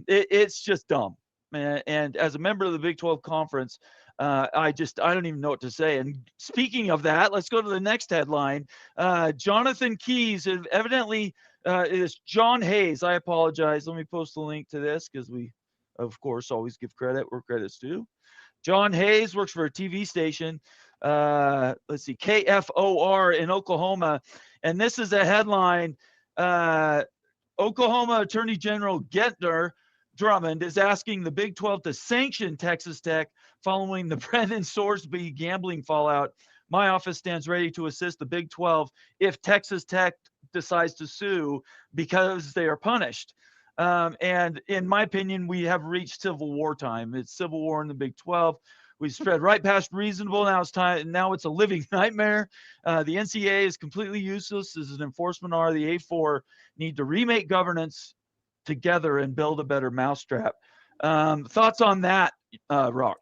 It's just dumb. And as a member of the Big 12 Conference, I don't even know what to say. And speaking of that, let's go to the next headline. Jonathan Keys, evidently, is John Hayes. I apologize. Let me post the link to this because we, of course, always give credit where credit's due. John Hayes works for a TV station. Let's see, KFOR in Oklahoma. And this is a headline. Oklahoma Attorney General Gentner Drummond is asking the Big 12 to sanction Texas Tech following the Brendan Sorsby gambling fallout. My office stands ready to assist the Big 12 if Texas Tech decides to sue because they are punished. And in my opinion, we have reached Civil War time. It's Civil War in the Big 12. We've spread right past reasonable. Now it's time. Now it's a living nightmare. The NCAA is completely useless as an enforcement arm. The A4 need to remake governance together and build a better mousetrap. Thoughts on that, Rock?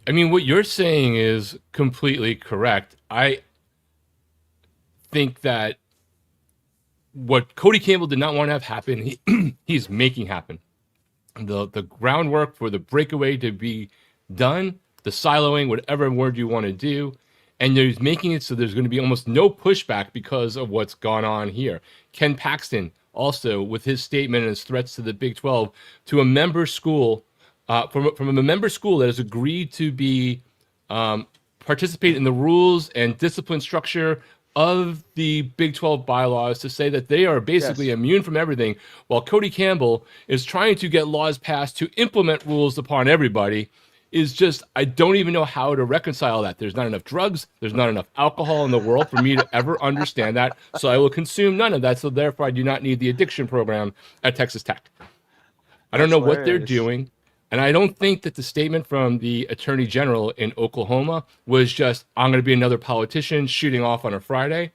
I mean, what you're saying is completely correct. I think that what Cody Campbell did not want to have happen, he's making happen. The groundwork for the breakaway to be done, the siloing, whatever word you want to do, and he's making it so there's going to be almost no pushback because of what's gone on here. Ken Paxton also, with his statement and his threats to the Big 12, to a member school, from a member school that has agreed to be participate in the rules and discipline structure of the Big 12 bylaws, to say that they are basically immune from everything, while Cody Campbell is trying to get laws passed to implement rules upon everybody, is just, I don't even know how to reconcile that. There's not enough drugs, there's not enough alcohol in the world for me to ever understand that, so I will consume none of that, so therefore I do not need the addiction program at Texas Tech. I don't know what they're doing. And I don't think that the statement from the Attorney General in Oklahoma was just, I'm going to be another politician shooting off on a Friday.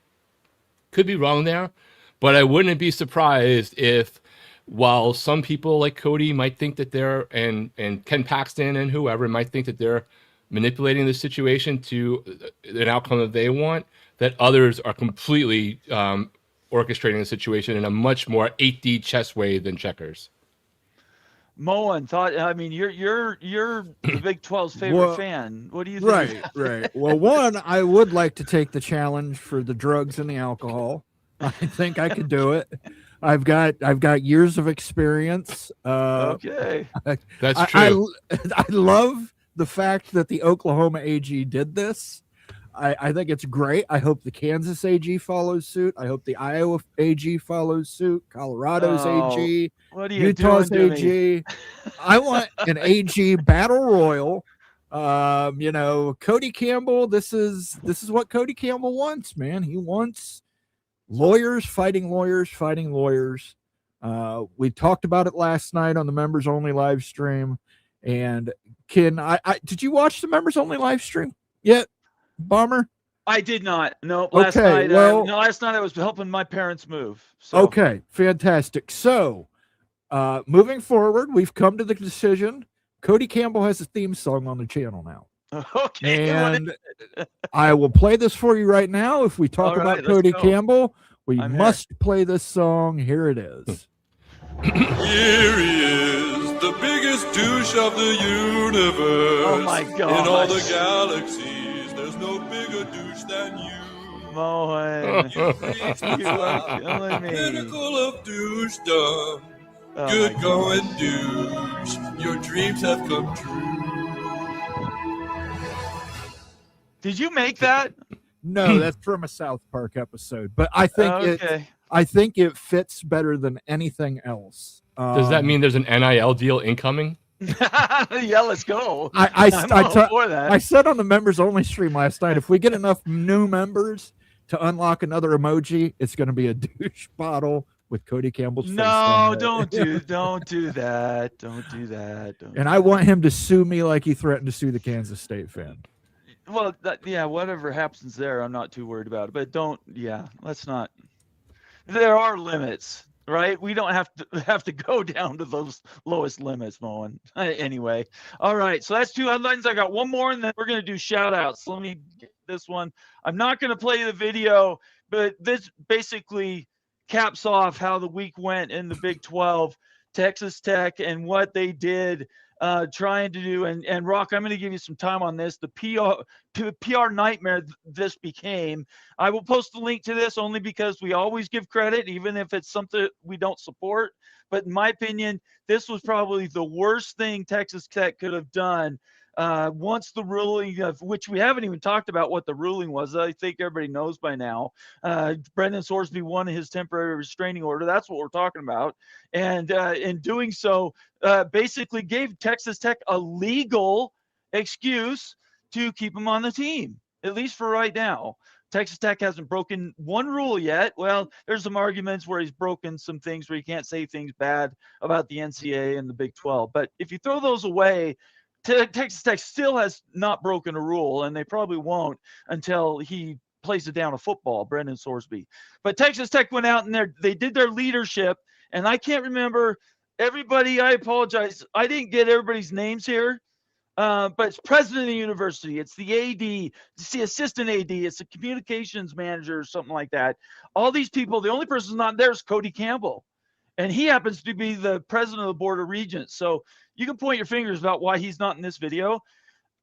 Could be wrong there, but I wouldn't be surprised if, while some people like Cody might think that they're, and Ken Paxton and whoever might think that they're manipulating the situation to an outcome that they want, that others are completely orchestrating the situation in a much more 8D chess way than checkers. Moen, thought. I mean, you're the Big 12's favorite fan. What do you think? Right. Well, one, I would like to take the challenge for the drugs and the alcohol. I think I could do it. I've got years of experience. Okay, that's true. I love the fact that the Oklahoma AG did this. I think it's great. I hope the Kansas AG follows suit. I hope the Iowa AG follows suit. Colorado's AG. What are you Utah's doing AG. I want an AG battle royal. Cody Campbell. This is what Cody Campbell wants, man. He wants lawyers fighting lawyers fighting lawyers. We talked about it last night on the members only live stream. And did you watch the members only live stream yet, Bomber? I did not. No, last night I was helping my parents move. So. Okay, fantastic. So, moving forward, we've come to the decision. Cody Campbell has a theme song on the channel now. Okay. And I will play this for you right now. If we talk about Cody Campbell, we must play this song. Here it is. Here he is, the biggest douche of the universe. Oh my God. In all the galaxies, there's no bigger douche than you. Moen. You reached the pinnacle of douchedom. Good going, douche. Your dreams have come true. Did you make that? No, that's from a South Park episode. But I think it fits better than anything else. Does that mean there's an NIL deal incoming? Yeah, let's go. I said on the members only stream last night, if we get enough new members to unlock another emoji, it's going to be a douche bottle with Cody Campbell's face on it. Don't do that. Don't do that. And I want him to sue me like he threatened to sue the Kansas State fan. Well, whatever happens there, I'm not too worried about it. But let's not. There are limits, right? We don't have to go down to those lowest limits, Moen. Anyway, all right. So that's two headlines. I got one more, and then we're gonna do shout outs. Let me get this one. I'm not gonna play the video, but this basically caps off how the week went in the Big 12, Texas Tech and what they did trying to do. And Rock, I'm going to give you some time on this. The PR nightmare this became. I will post the link to this only because we always give credit, even if it's something we don't support. But in my opinion, this was probably the worst thing Texas Tech could have done. Once the ruling, of which we haven't even talked about what the ruling was, I think everybody knows by now. Brendan Sorsby won his temporary restraining order. That's what we're talking about. And in doing so, basically gave Texas Tech a legal excuse to keep him on the team, at least for right now. Texas Tech hasn't broken one rule yet. Well, there's some arguments where he's broken some things where you can't say things bad about the NCAA and the Big 12. But if you throw those away, Texas Tech still has not broken a rule, and they probably won't until he plays it down a football, Brendan Sorsby. But Texas Tech went out and they did their leadership, and I can't remember everybody. I apologize. I didn't get everybody's names here. But it's president of the university, it's the AD, it's the assistant AD, it's the communications manager or something like that. All these people, the only person not there is Cody Campbell. And he happens to be the president of the Board of Regents. So you can point your fingers about why he's not in this video.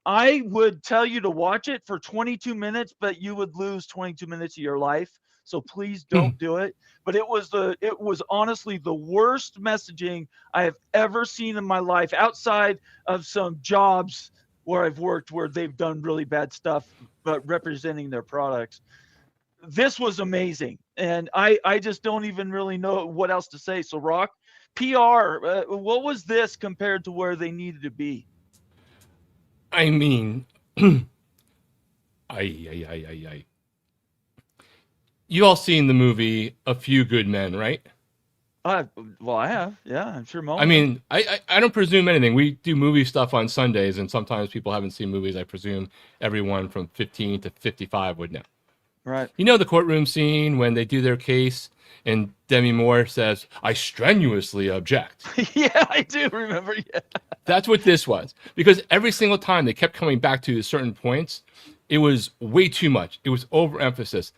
I would tell you to watch it for 22 minutes, but you would lose 22 minutes of your life. So please don't do it. But it was honestly the worst messaging I have ever seen in my life, outside of some jobs where I've worked where they've done really bad stuff, but representing their products. This was amazing. And I just don't even really know what else to say. So Rock, PR, what was this compared to where they needed to be? I mean, you all seen the movie A Few Good Men, right? Well, I have. Yeah, I'm sure. I mean, I don't presume anything. We do movie stuff on Sundays, and sometimes people haven't seen movies. I presume everyone from 15 to 55 would know. Right. You know the courtroom scene when they do their case, and Demi Moore says, "I strenuously object." Yeah, I do remember. Yeah. That's what this was. Because every single time they kept coming back to certain points, it was way too much. It was overemphasis.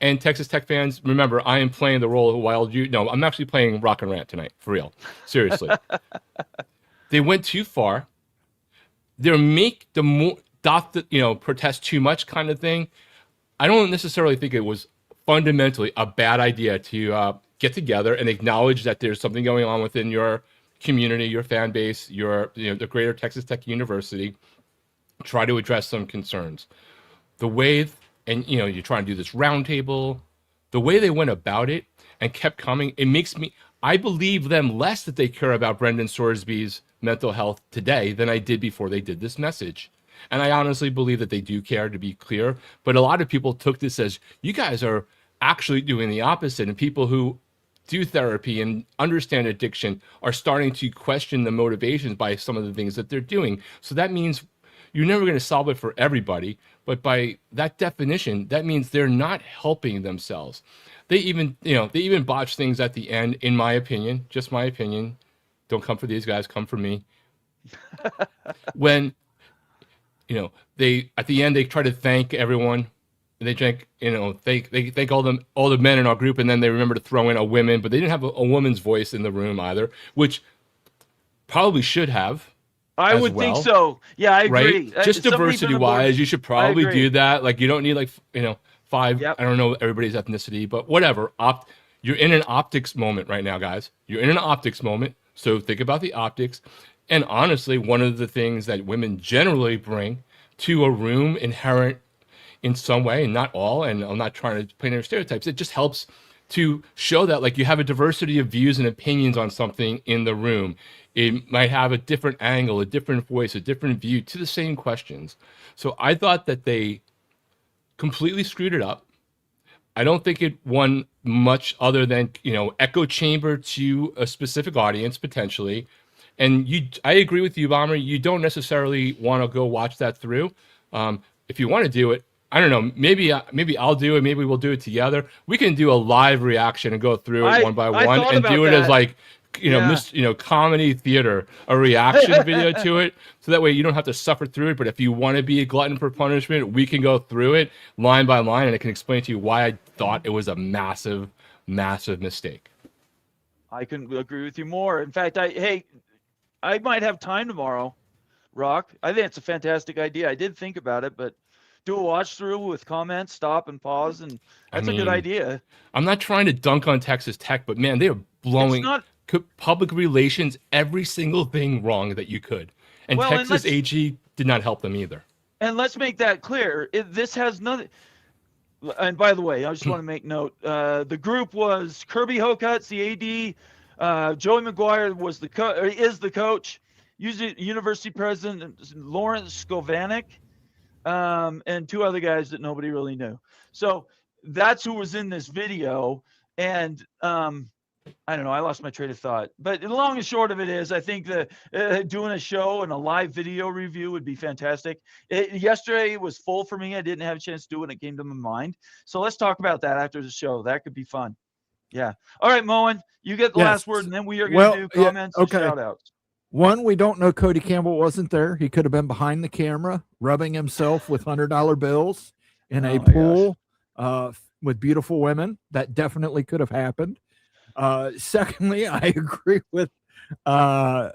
And Texas Tech fans, remember, I am playing the role of Wild You. No, I'm actually playing Rock and Rant tonight, for real. Seriously. They went too far. They're protest too much kind of thing. I don't necessarily think it was fundamentally a bad idea to get together and acknowledge that there's something going on within your community, your fan base, the greater Texas Tech University. Try to address some concerns. The way, and you're trying to do this roundtable, the way they went about it and kept coming, it makes me, I believe them less that they care about Brendan Sorsby's mental health today than I did before they did this message. And I honestly believe that they do care, to be clear. But a lot of people took this as, you guys are actually doing the opposite. And people who do therapy and understand addiction are starting to question the motivations by some of the things that they're doing. So that means you're never going to solve it for everybody. But by that definition, that means they're not helping themselves. They even botch things at the end, in my opinion, just my opinion. Don't come for these guys, come for me. When they at the end they try to thank everyone, and they thank all the men in our group, and then they remember to throw in a woman, but they didn't have a woman's voice in the room either, which probably should have. I would think so. Yeah, I agree. Right? Just diversity wise, you should probably do that. Like, you don't need five. Yep. I don't know everybody's ethnicity, but whatever. You're in an optics moment right now, guys. You're in an optics moment. So think about the optics. And honestly, one of the things that women generally bring to a room inherent in some way, and not all, and I'm not trying to paint any stereotypes, it just helps to show that you have a diversity of views and opinions on something in the room. It might have a different angle, a different voice, a different view to the same questions. So I thought that they completely screwed it up. I don't think it won much other than, echo chamber to a specific audience, potentially. And I agree with you, Bomber. You don't necessarily want to go watch that through. If you want to do it, I don't know. Maybe I'll do it. Maybe we'll do it together. We can do a live reaction and go through it one by one, and do it as comedy theater, a reaction video to it. So that way you don't have to suffer through it. But if you want to be a glutton for punishment, we can go through it line by line, and I can explain to you why I thought it was a massive, massive mistake. I couldn't agree with you more. In fact, I might have time tomorrow, Rock. I think it's a fantastic idea. I did think about it, but do a watch through with comments, stop and pause, and that's a good idea. I'm not trying to dunk on Texas Tech, but man, they are blowing public relations, every single thing wrong that you could. And Texas AG did not help them either. And let's make that clear. This has nothing. And by the way, I just want to make note. The group was Kirby Hocutt, the AD. Joey McGuire was is the coach. University president Lawrence Skovanec, and 2 other guys that nobody really knew. So that's who was in this video. And I don't know. I lost my train of thought. But the long and short of it is, I think that doing a show and a live video review would be fantastic. Yesterday was full for me. I didn't have a chance to do it when it came to my mind. So let's talk about that after the show. That could be fun. Yeah. All right, Moen, you get the last word, and then we are going to do comments and shout-outs. One, we don't know Cody Campbell wasn't there. He could have been behind the camera, rubbing himself with $100 bills in a pool with beautiful women. That definitely could have happened. Secondly, I agree with Rock.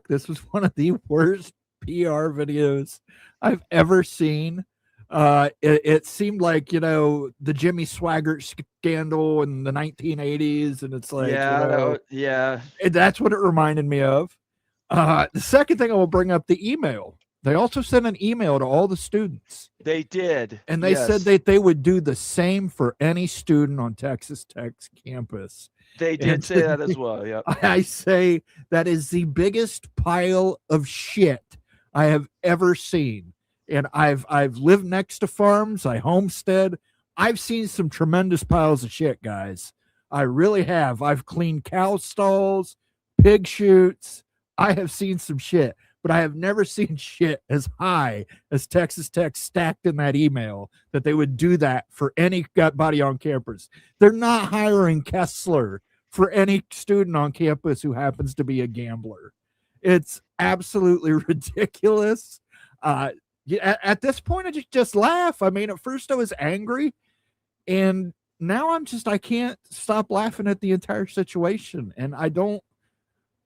This was one of the worst PR videos I've ever seen. It seemed like, the Jimmy Swaggart scandal in the 1980s, and it's like, that's what it reminded me of. The second thing I will bring up, the email. They also sent an email to all the students. They did. And they said that they would do the same for any student on Texas Tech's campus. They did say that as well. Yeah. I say that is the biggest pile of shit I have ever seen. And I've lived next to farms. I homestead. I've seen some tremendous piles of shit, guys. I really have. I've cleaned cow stalls, pig chutes. I have seen some shit. But I have never seen shit as high as Texas Tech stacked in that email that they would do that for anybody on campus. They're not hiring Kessler for any student on campus who happens to be a gambler. It's absolutely ridiculous. At this point, I just laugh. I mean, at first I was angry, and now I can't stop laughing at the entire situation. And I don't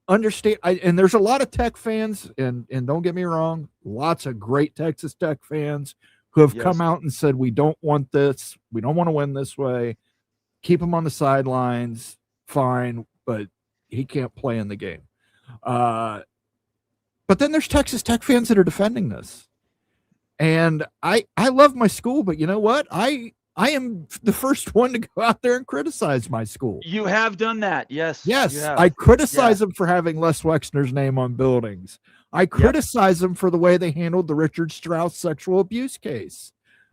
understand. And there's a lot of Tech fans, and don't get me wrong, lots of great Texas Tech fans who have come out and said, we don't want this. We don't want to win this way. Keep him on the sidelines. Fine, but he can't play in the game. But then there's Texas Tech fans that are defending this. And I love my school, but you know what? I am the first one to go out there and criticize my school. You have done that. Yes. I criticize them for having Les Wexner's name on buildings. I criticize them for the way they handled the Richard Strauss sexual abuse case.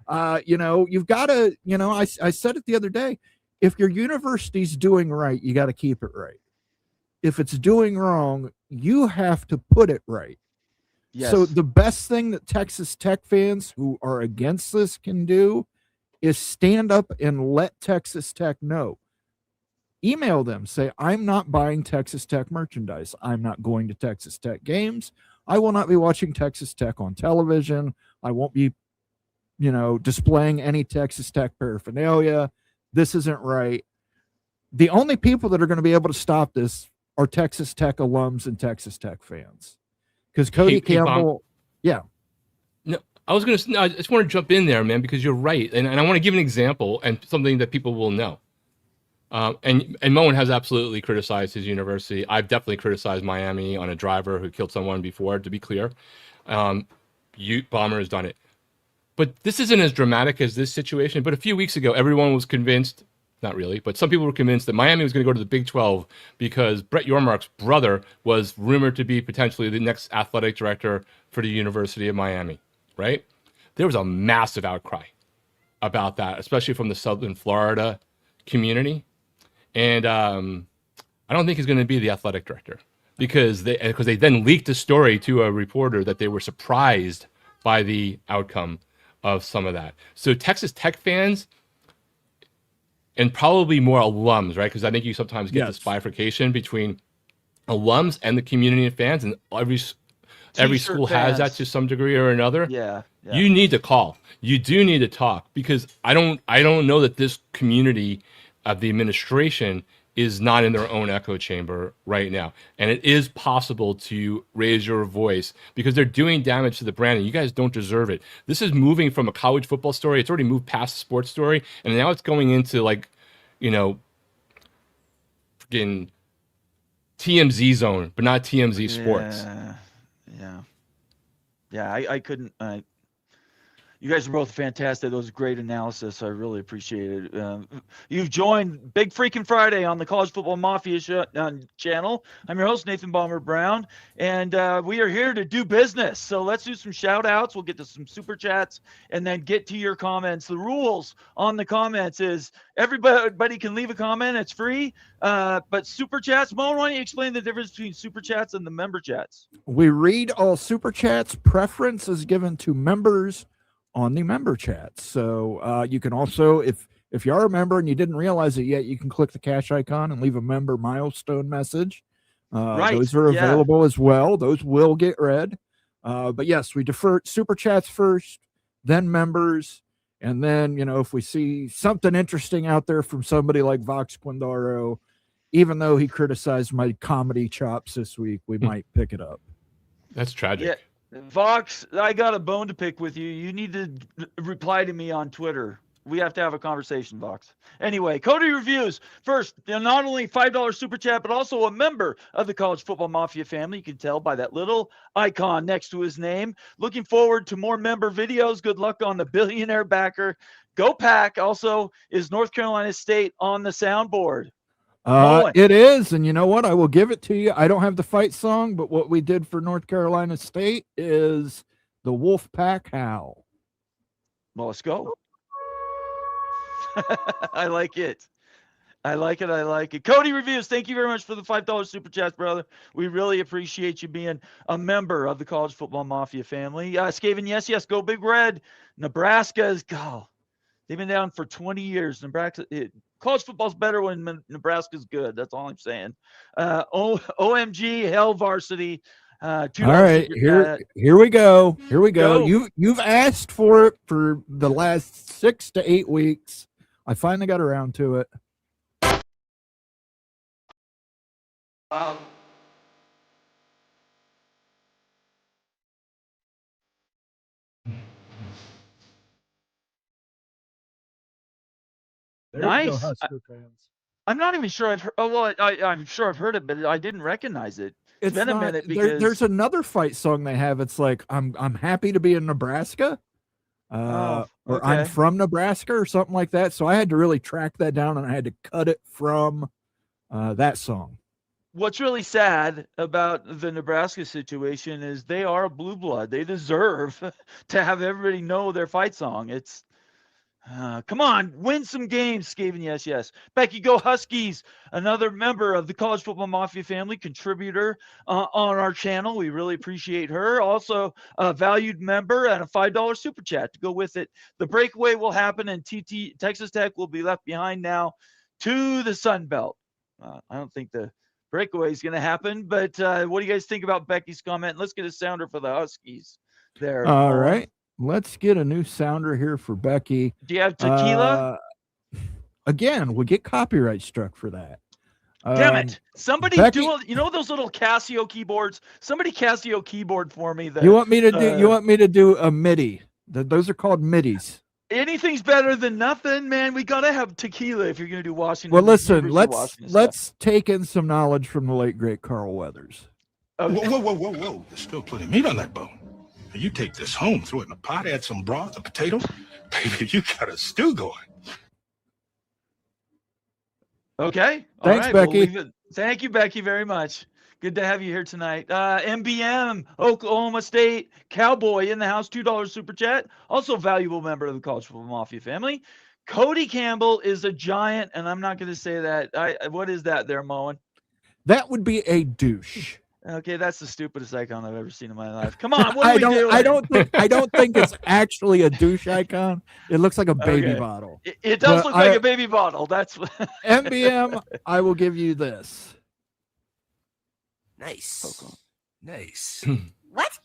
You've got to, I said it the other day, if your university's doing right, you got to keep it right. If it's doing wrong, you have to put it right. Yes. So the best thing that Texas Tech fans who are against this can do is stand up and let Texas Tech know. Email them, say, I'm not buying Texas Tech merchandise. I'm not going to Texas Tech games. I will not be watching Texas Tech on television. I won't be, displaying any Texas Tech paraphernalia. This isn't right. The only people that are going to be able to stop this are Texas Tech alums and Texas Tech fans. Because Cody Campbell, No, I just want to jump in there, man, because you're right. And I want to give an example and something that people will know. And Moen has absolutely criticized his university. I've definitely criticized Miami on a driver who killed someone before, to be clear. Ute Bomber has done it. But this isn't as dramatic as this situation. But a few weeks ago, everyone was convinced, not really, but some people were convinced that Miami was going to go to the Big 12 because Brett Yormark's brother was rumored to be potentially the next athletic director for the University of Miami, right? There was a massive outcry about that, especially from the Southern Florida community. And I don't think he's going to be the athletic director because they then leaked a story to a reporter that they were surprised by the outcome of some of that. So Texas Tech fans, and probably more alums, right? Because I think you sometimes get this bifurcation between alums and the community and fans, and every school has that to some degree or another. Yeah. You need to call. You do need to talk because I don't know that this community the administration is not in their own echo chamber right now. And it is possible to raise your voice because they're doing damage to the brand and you guys don't deserve it. This is moving from a college football story. It's already moved past the sports story. And now it's going into like, freaking TMZ zone, but not TMZ sports. Yeah. I couldn't, you guys are both fantastic. That was great analysis. I really appreciate it. You've joined Big Freaking Friday on the College Football Mafia channel. I'm your host, Nathan Bomber Brown, and we are here to do business. So let's do some shout outs. We'll get to some super chats and then get to your comments. The rules on the comments is everybody can leave a comment. It's free. But super chats, Mo, why don't you explain the difference between super chats and the member chats? We read all super chats. Preference is given to members on the member chat. So you can also, if you are a member and you didn't realize it yet, you can click the cash icon and leave a member milestone message. Right. Those are available as well. Those will get read. But yes, we defer super chats first, then members. And then, if we see something interesting out there from somebody like Vox Quindaro, even though he criticized my comedy chops this week, we might pick it up. That's tragic. Yeah. Vox, I got a bone to pick with you. You need to reply to me on Twitter. We have to have a conversation, Vox. Anyway, Cody Reviews. First, not only $5 super chat, but also a member of the College Football Mafia family. You can tell by that little icon next to his name. Looking forward to more member videos. Good luck on the billionaire backer. Go Pack. Also, is North Carolina State on the soundboard? It is, and you know what? I will give it to you. I don't have the fight song, but what we did for North Carolina State is the Wolf Pack Howl. Well, let's go. I like it. I like it. Cody Reviews, thank you very much for the $5 super chat, brother. We really appreciate you being a member of the College Football Mafia family. Skaven, yes, go Big Red. Nebraska is, they've been down for 20 years. College football's better when Nebraska's good. That's all I'm saying. OMG, hell varsity. All right, here we go. You've asked for it for the last 6 to 8 weeks. I finally got around to it. Nice. I'm not even sure I've heard. Oh well, I'm sure I've heard it, but I didn't recognize it. It's been a minute because there's another fight song they have. It's like I'm happy to be in Nebraska, or I'm from Nebraska or something like that. So I had to really track that down and I had to cut it from that song. What's really sad about the Nebraska situation is they are a blue blood. They deserve to have everybody know their fight song. It's come on, win some games, Skaven. Yes. Becky, go Huskies. Another member of the College Football Mafia family, contributor on our channel. We really appreciate her. Also, a valued member and a $5 super chat to go with it. The breakaway will happen, and Texas Tech will be left behind now to the Sun Belt. I don't think the breakaway is going to happen, but what do you guys think about Becky's comment? Let's get a sounder for the Huskies there. All right. Let's get a new sounder here for Becky. Do you have tequila? Again, we'll get copyright struck for that. Damn it. Somebody Becky, those little Casio keyboards? Somebody Casio keyboard for me. You want me to do a MIDI? Those are called MIDIs. Anything's better than nothing, man. We gotta have tequila if you're gonna do Washington. Well, listen, let's take in some knowledge from the late great Carl Weathers. Okay. Whoa. There's still plenty of meat on that bone. You take this home, throw it in a pot, add some broth, a potato. Baby, you got a stew going. Okay. Thanks, Becky. Thank you, Becky, very much. Good to have you here tonight. MBM, Oklahoma State, Cowboy in the house, $2 super chat. Also valuable member of the College Football Mafia family. Cody Campbell is a giant, and I'm not going to say that. What is that there, Moen? That would be a douche. Okay, that's the stupidest icon I've ever seen in my life. Come on, what I don't think it's actually a douche icon. It looks like a baby bottle. It does look like a baby bottle. That's MBM. I will give you this. Nice. Nice. What?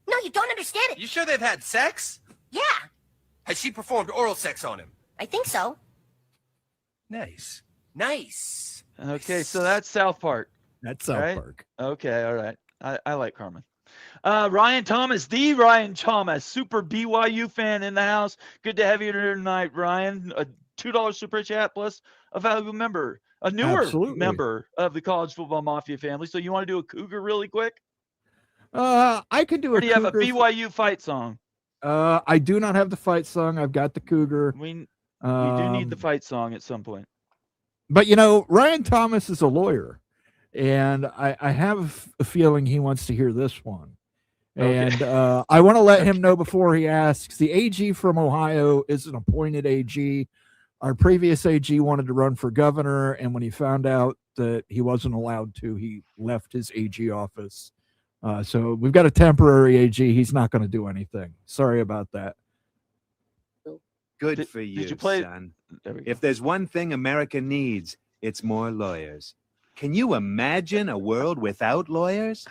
No, you don't understand it. You sure they've had sex? Yeah, Has she performed oral sex on him? I think so. Nice. Nice. Okay, so that's South Park. That's South Right? Park. Okay, all right. I like Carmen. Ryan Thomas, the Ryan Thomas, super BYU fan in the house. Good to have you here tonight, Ryan. A $2 super chat plus a valuable member, a newer Absolutely. member of the College Football Mafia family. So you want to do a Cougar really quick? I could do Or a do you have a Cougar. BYU fight song? I do not have the fight song. I've got the Cougar. We do need the fight song at some point. But you know, Ryan Thomas is a lawyer, and I have a feeling he wants to hear this one. Okay. And I want to let him know before he asks. The AG from Ohio is an appointed AG. Our previous AG wanted to run for governor, and when he found out that he wasn't allowed to, he left his AG office. So we've got a temporary AG. He's not going to do anything. Sorry about that. Good for you, did you play? son. There we go. If there's one thing America needs, it's more lawyers. Can you imagine a world without lawyers?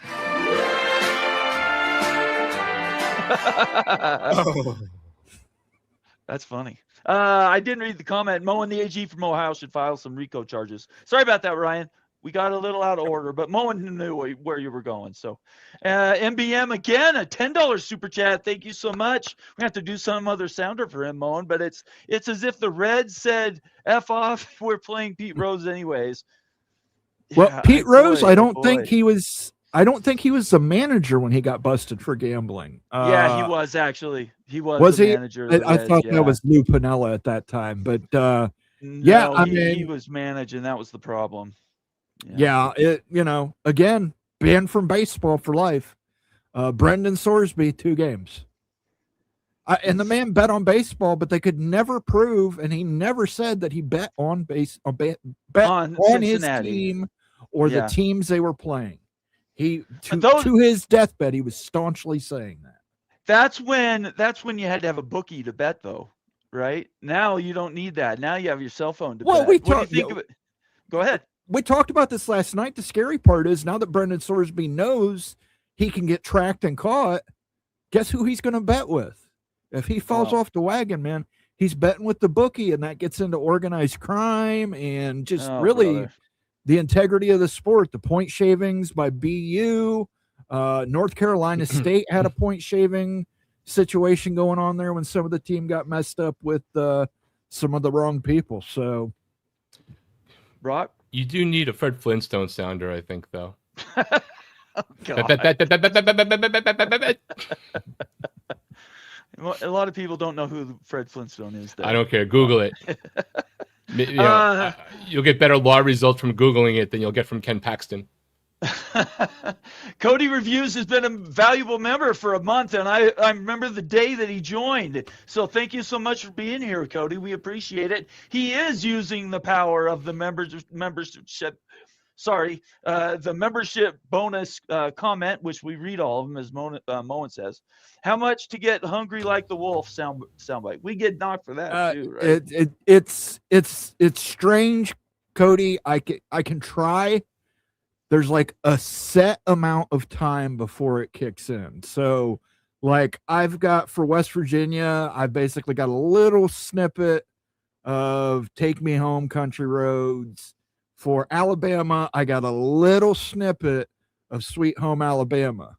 That's funny. I didn't read the comment. Mo and the AG from Ohio should file some RICO charges. Sorry about that, Ryan. We got a little out of order, but Mo knew where you were going. So, MBM again, a $10 super chat. Thank you so much. We have to do some other sounder for him, Moen, but it's as if the Reds said, "F off." We're playing Pete Rose anyways. Well, Yeah, Pete Rose, I don't boy. think he was. I don't think he was the manager when he got busted for gambling. Yeah, he was actually. He was Was the he? manager. Of the I Reds, thought yeah. that was Lou Piniella at that time, but No, I he mean, was managing. That was the problem. yeah, again, banned from baseball for life. Brendan Sorsby, 2 games. And the man bet on baseball, but they could never prove, and he never said that he bet on bet on his Cincinnati. team or the teams they were playing. He to his deathbed, he was staunchly saying that. That's when you had to have a bookie to bet, though, right? Now you don't need that. Now you have your cell phone to bet. What do you think of it? Go ahead. We talked about this last night. The scary part is now that Brendan Sorsby knows he can get tracked and caught, guess who he's going to bet with? If he falls off the wagon, man, he's betting with the bookie, and that gets into organized crime and just really the integrity of the sport. The point shavings by BU. North Carolina State had a point shaving situation going on there when some of the team got messed up with some of the wrong people. So, Brock? You do need a Fred Flintstone sounder, I think, though. A lot of people don't know who Fred Flintstone is. Though. I don't care. Google it. You'll get better law results from Googling it than you'll get from Ken Paxton. Cody Reviews has been a valuable member for a month, and I remember the day that he joined. So thank you so much for being here, Cody. We appreciate it. He is using the power of the membership. Sorry, the membership bonus comment, which we read all of them, as Moen says. How much to get hungry like the wolf soundbite? We get knocked for that too, right? It's strange, Cody. I can try. There's like a set amount of time before it kicks in. So like I've got for West Virginia, I've basically got a little snippet of Take Me Home Country Roads. For Alabama, I got a little snippet of Sweet Home Alabama.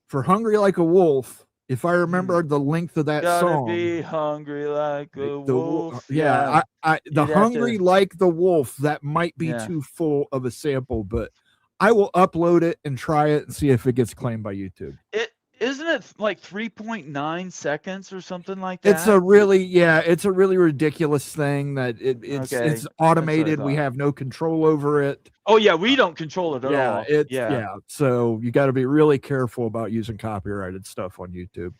For Hungry Like a Wolf, if I remember the length of that song. Be hungry like a wolf. Yeah, the Hungry Like the Wolf, that might be too full of a sample, but I will upload it and try it and see if it gets claimed by YouTube. Isn't it like 3.9 seconds or something like that? It's a really ridiculous thing that it's automated. We have no control over it. Oh yeah, we don't control it at all. So you got to be really careful about using copyrighted stuff on YouTube.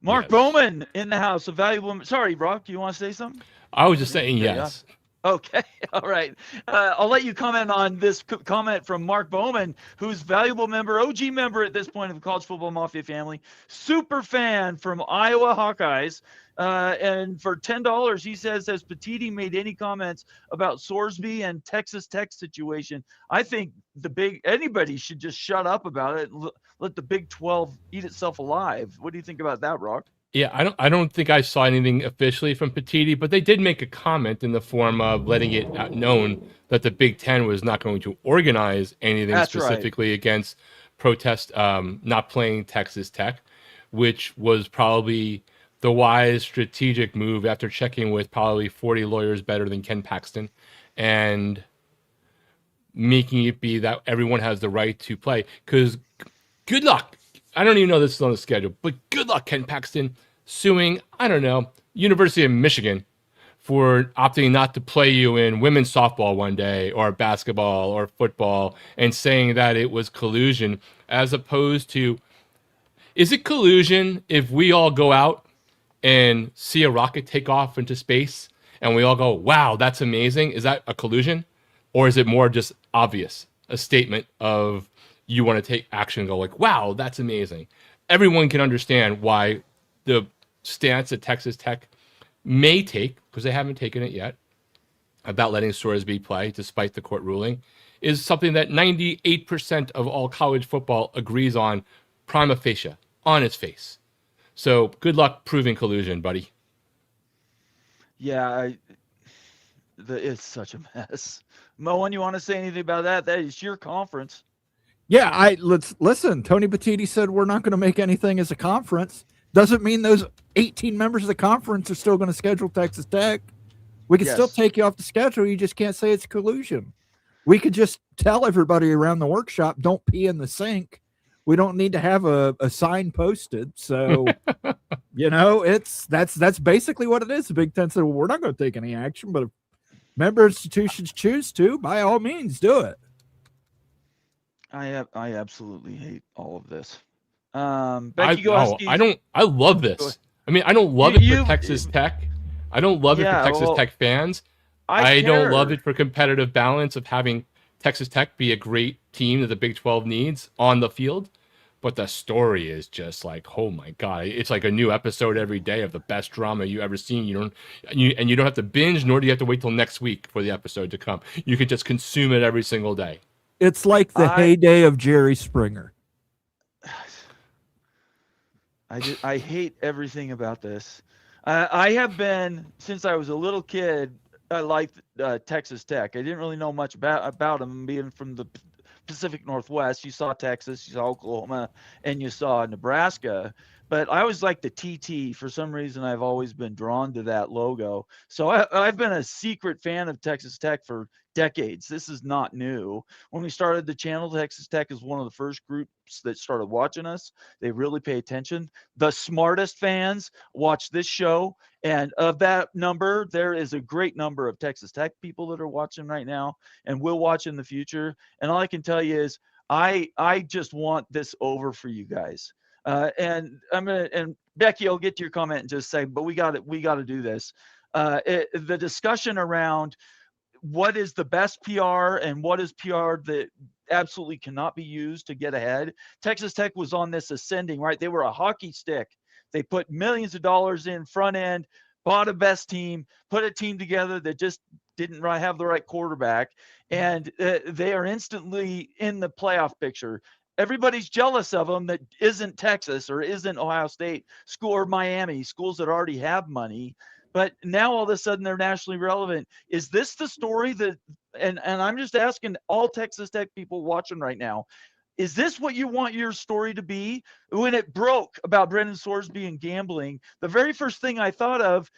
Mark Bowman in the house, a valuable. Sorry, Brock, do you want to say something? I was just saying yes. Okay, all right. I'll let you comment on this comment from Mark Bowman, who's valuable member, OG member at this point of the College Football Mafia family, super fan from Iowa Hawkeyes. And for $10, he says, has Petiti made any comments about Sorsby and Texas Tech situation? I think anybody should just shut up about it and let the Big 12 eat itself alive. What do you think about that, Rock? Yeah, I don't think I saw anything officially from Petiti, but they did make a comment in the form of letting it out known that the Big Ten was not going to organize anything That's right. specifically against protest not playing Texas Tech, which was probably the wise strategic move after checking with probably 40 lawyers better than Ken Paxton and making it be that everyone has the right to play. Because good luck. I don't even know this is on the schedule, but good luck, Ken Paxton, suing, I don't know, University of Michigan for opting not to play you in women's softball one day or basketball or football and saying that it was collusion, as opposed to, is it collusion if we all go out and see a rocket take off into space and we all go, wow, that's amazing? Is that a collusion? Or is it more just obvious, a statement of you want to take action and go like, wow, that's amazing? Everyone can understand why the stance that Texas Tech may take, because they haven't taken it yet, about letting Sorsby play despite the court ruling, is something that 98% of all college football agrees on prima facie, on its face. So good luck proving collusion, buddy. Yeah, it's such a mess. Moen, you want to say anything about that? That is your conference. Yeah, let's listen. Tony Petiti said we're not going to make anything as a conference. Doesn't mean those 18 members of the conference are still going to schedule Texas Tech. We can still take you off the schedule. You just can't say it's collusion. We could just tell everybody around the workshop, don't pee in the sink. We don't need to have a sign posted. So, that's basically what it is. The Big Ten said, well, we're not going to take any action, but if member institutions choose to, by all means, do it. I absolutely hate all of this. Becky, I love this. I mean, I don't love it for Texas Tech. I don't love it for Texas Tech fans. I don't love it for competitive balance of having Texas Tech be a great team that the Big 12 needs on the field. But the story is just like, oh my God, it's like a new episode every day of the best drama you ever seen. You don't have to binge, nor do you have to wait till next week for the episode to come. You can just consume it every single day. It's like the heyday of Jerry Springer. I hate everything about this. I have been, since I was a little kid, I liked Texas Tech. I didn't really know much about them, being from the Pacific Northwest. You saw Texas, you saw Oklahoma, and you saw Nebraska. But I was like the TT. For some reason, I've always been drawn to that logo. So I've been a secret fan of Texas Tech for decades. This is not new. When we started the channel, Texas Tech is one of the first groups that started watching us. They really pay attention. The smartest fans watch this show. And of that number, there is a great number of Texas Tech people that are watching right now and will watch in the future. And all I can tell you is I just want this over for you guys. And Becky, I'll get to your comment in just a second, but we got to do this. The discussion around what is the best PR and what is PR that absolutely cannot be used to get ahead. Texas Tech was on this ascending, right? They were a hockey stick. They put millions of dollars in front end, bought a best team, put a team together that just didn't have the right quarterback, and they are instantly in the playoff picture. Everybody's jealous of them that isn't Texas or isn't Ohio State school or Miami, schools that already have money. But now all of a sudden they're nationally relevant. Is this the story that, and I'm just asking all Texas Tech people watching right now, is this what you want your story to be? When it broke about Brendan Sorsby and gambling, the very first thing I thought of,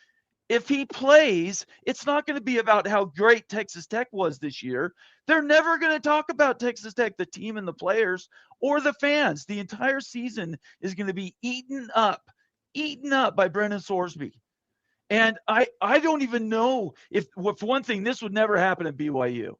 if he plays, it's not going to be about how great Texas Tech was this year. They're never going to talk about Texas Tech, the team and the players, or the fans. The entire season is going to be eaten up by Brendan Sorsby. And I don't even know if, for one thing, this would never happen at BYU.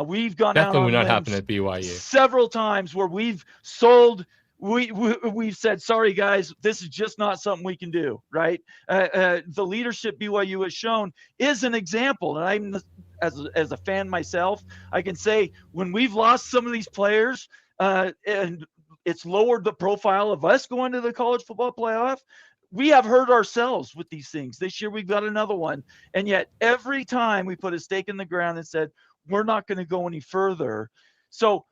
We've gone definitely out on not limbs happen at BYU several times where we've sold. We've said, sorry guys, this is just not something we can do, right? The leadership BYU has shown is an example, and I'm as a fan myself, I can say when we've lost some of these players, and it's lowered the profile of us going to the college football playoff. We have hurt ourselves with these things. This year we've got another one, and yet every time we put a stake in the ground and said we're not going to go any further. So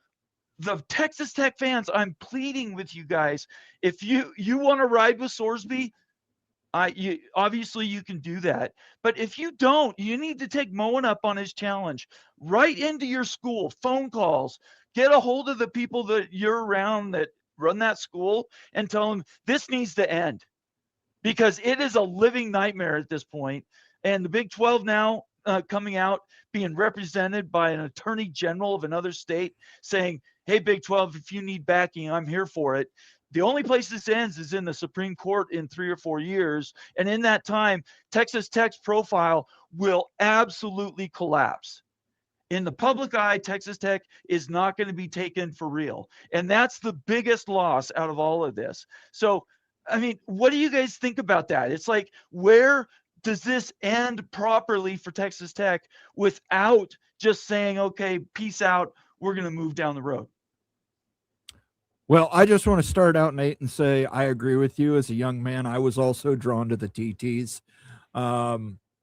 the Texas Tech fans, I'm pleading with you guys, if you want to ride with Sorsby, Obviously you can do that, but if you don't, you need to take Moen up on his challenge. Right into your school, phone calls, get a hold of the people that you're around that run that school and tell them this needs to end, because it is a living nightmare at this point. And the Big 12 now coming out, being represented by an attorney general of another state saying, hey, Big 12, if you need backing, I'm here for it. The only place this ends is in the Supreme Court in 3 or 4 years. And in that time, Texas Tech's profile will absolutely collapse. In the public eye, Texas Tech is not going to be taken for real. And that's the biggest loss out of all of this. So, I mean, what do you guys think about that? It's like, where does this end properly for Texas Tech without just saying, okay, peace out, we're going to move down the road? Well, I just want to start out, Nate, and say I agree with you. As a young man, I was also drawn to the TTs.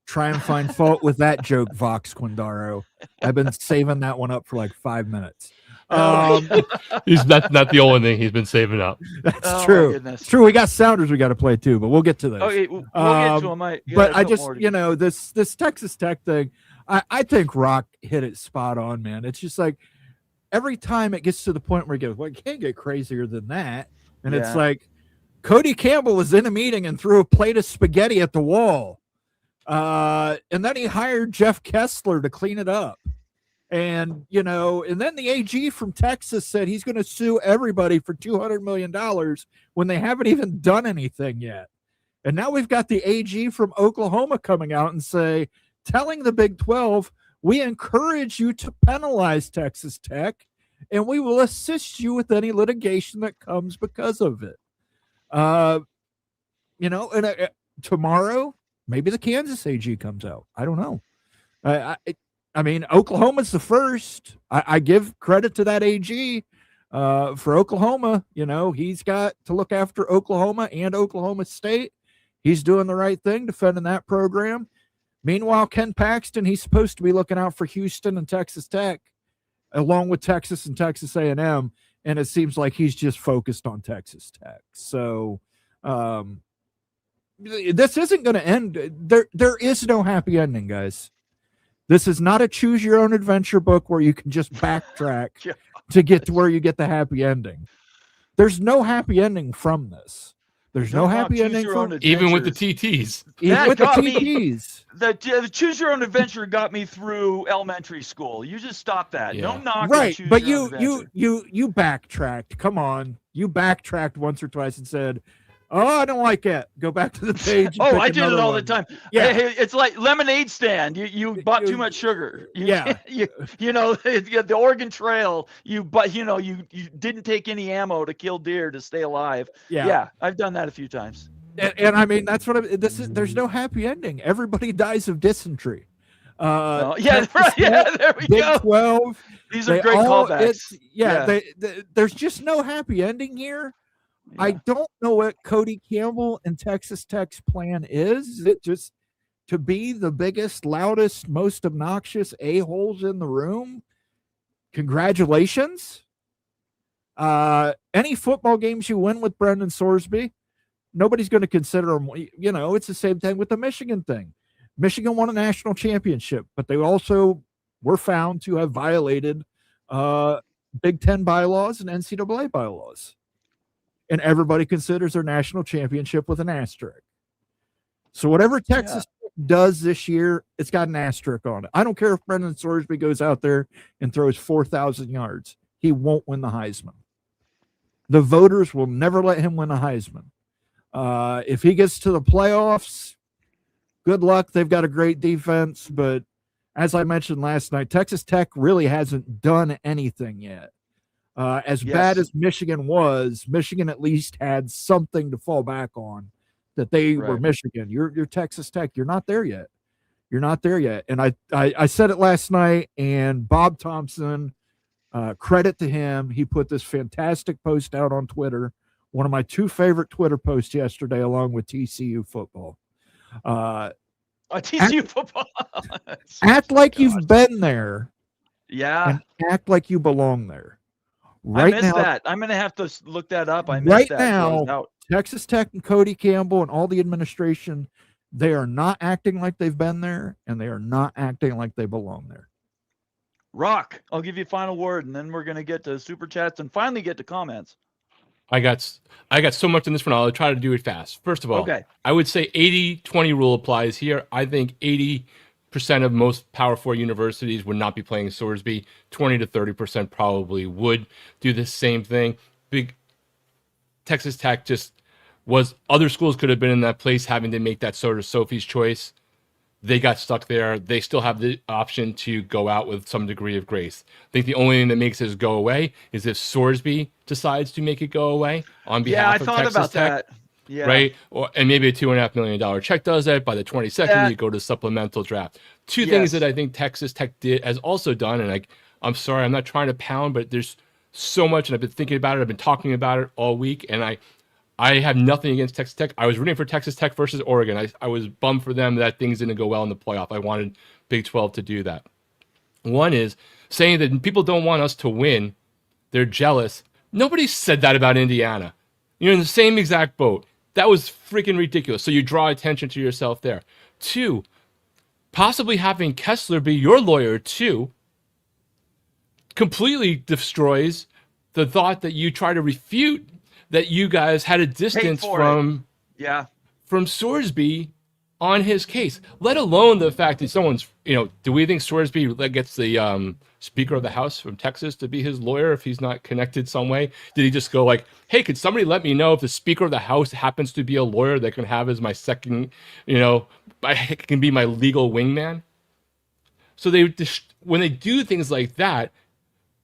Try and find fault with that joke, Vox Quindaro. I've been saving that one up for like 5 minutes. That's not the only thing he's been saving up. That's true. It's true. We got sounders we got to play too, but we'll get to those. Okay, we'll get to them. But I just, this Texas Tech thing, I think Rock hit it spot on, man. It's just like every time it gets to the point where you go, well, it can't get crazier than that. And it's like Cody Campbell was in a meeting and threw a plate of spaghetti at the wall. And then he hired Jeff Kessler to clean it up. And, and then the AG from Texas said he's going to sue everybody for $200 million when they haven't even done anything yet. And now we've got the AG from Oklahoma coming out and telling the Big 12, we encourage you to penalize Texas Tech, and we will assist you with any litigation that comes because of it. Tomorrow, maybe the Kansas AG comes out. I don't know. I mean, Oklahoma's the first. I give credit to that AG for Oklahoma. He's got to look after Oklahoma and Oklahoma State. He's doing the right thing, defending that program. Meanwhile, Ken Paxton, he's supposed to be looking out for Houston and Texas Tech, along with Texas and Texas A&M, and it seems like he's just focused on Texas Tech. So this isn't going to end. There is no happy ending, guys. This is not a choose your own adventure book where you can just backtrack to get to where you get the happy ending. There's no happy ending from this. There's no happy ending from even with the TTs. Even with the TTs. The choose your own adventure got me through elementary school. You just stop that. Yeah. No knock. Right, Choose but your own you backtracked. Come on, you backtracked once or twice and said, "Oh, I don't like it." Go back to the page. Oh, I did it all the time. Yeah, it's like lemonade stand. You bought too much sugar. The Oregon Trail. You didn't take any ammo to kill deer to stay alive. Yeah, I've done that a few times. And I mean that's what there's no happy ending. Everybody dies of dysentery. Right. Yeah, there we go. Big 12. These are great callbacks. There's just no happy ending here. Yeah. I don't know what Cody Campbell and Texas Tech's plan is. Is it just to be the biggest, loudest, most obnoxious a-holes in the room? Congratulations. Any football games you win with Brendan Sorsby, nobody's going to consider them. It's the same thing with the Michigan thing. Michigan won a national championship, but they also were found to have violated Big Ten bylaws and NCAA bylaws. And everybody considers their national championship with an asterisk. So whatever Texas does this year, it's got an asterisk on it. I don't care if Brendan Sorsby goes out there and throws 4,000 yards. He won't win the Heisman. The voters will never let him win a Heisman. If he gets to the playoffs, good luck. They've got a great defense. But as I mentioned last night, Texas Tech really hasn't done anything yet. Bad as Michigan was, Michigan at least had something to fall back on, that they were Michigan. You're Texas Tech. You're not there yet. You're not there yet. And I said it last night, and Bob Thompson, credit to him, he put this fantastic post out on Twitter, one of my two favorite Twitter posts yesterday, along with TCU football. TCU football. Act like you've been there. Yeah. And act like you belong there. I missed that. I'm going to have to look that up. I missed that. Now, Texas Tech and Cody Campbell and all the administration, they are not acting like they've been there, and they are not acting like they belong there. Rock, I'll give you a final word, and then we're going to get to super chats and finally get to comments. I got so much in this one. I'll try to do it fast. First of all, Okay. I would say 80-20 rule applies here. I think 80% of most Power 4 universities would not be playing Sorsby. 20 to 30% probably would do the same thing. Big Texas Tech just was, other schools could have been in that place having to make that sort of Sophie's choice. They got stuck there. They still have the option to go out with some degree of grace. I think the only thing that makes this go away is if Sorsby decides to make it go away on behalf of Texas Tech. Yeah. Right? And maybe a $2.5 million check does that. By the 22nd, you go to supplemental draft. Two things that I think Texas Tech has also done, and I'm sorry, I'm not trying to pound, but there's so much, and I've been thinking about it. I've been talking about it all week, and I have nothing against Texas Tech. I was rooting for Texas Tech versus Oregon. I was bummed for them that things didn't go well in the playoff. I wanted Big 12 to do that. One is saying that people don't want us to win. They're jealous. Nobody said that about Indiana. You're in the same exact boat. That was freaking ridiculous. So you draw attention to yourself there. Two, possibly having Kessler be your lawyer too completely destroys the thought that you try to refute that you guys had a distance from Sorsby on his case, let alone the fact that someone's, do we think Sorsby gets the Speaker of the House from Texas to be his lawyer if he's not connected some way? Did he just go like, hey, could somebody let me know if the Speaker of the House happens to be a lawyer that can have as my second, can be my legal wingman? So when they do things like that,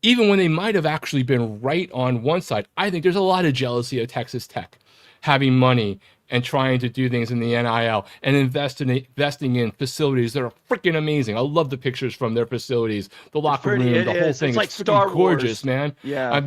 even when they might have actually been right on one side, I think there's a lot of jealousy of Texas Tech having money and trying to do things in the NIL and investing in facilities that are freaking amazing. I love the pictures from their facilities, the locker room, the whole thing. It's like it's Star gorgeous, Wars. man. Yeah.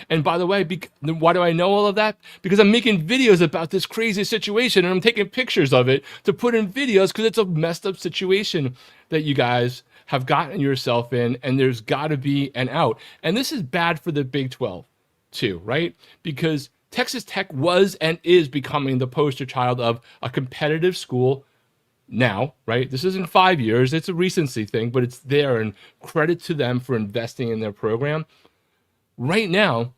And by the way, why do I know all of that? Because I'm making videos about this crazy situation and I'm taking pictures of it to put in videos because it's a messed up situation that you guys have gotten yourself in, and there's got to be an out. And this is bad for the Big 12 too, right? Because Texas Tech was and is becoming the poster child of a competitive school now, right? This isn't 5 years. It's a recency thing, but it's there, and credit to them for investing in their program. Right now,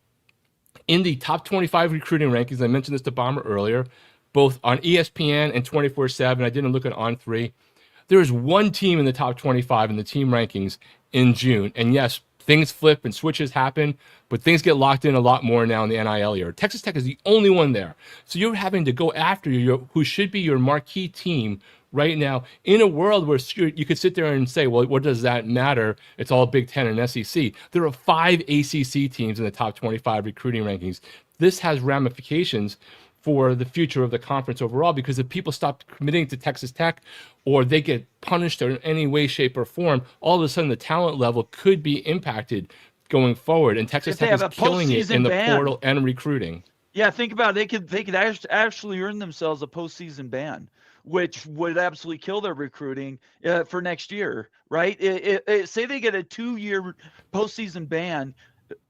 in the top 25 recruiting rankings, I mentioned this to Bomber earlier, both on ESPN and 24/7. I didn't look at On3. There is one team in the top 25 in the team rankings in June. And yes, things flip and switches happen, but things get locked in a lot more now in the NIL year. Texas Tech is the only one there. So you're having to go after who should be your marquee team right now in a world where you could sit there and say, well, what does that matter? It's all Big Ten and SEC. There are 5 ACC teams in the top 25 recruiting rankings. This has ramifications for the future of the conference overall, because if people stop committing to Texas Tech or they get punished in any way, shape, or form, all of a sudden the talent level could be impacted going forward. And Texas Tech is killing it in the portal and recruiting. Yeah, think about it. They could actually earn themselves a postseason ban, which would absolutely kill their recruiting for next year, right? Say they get a 2-year postseason ban.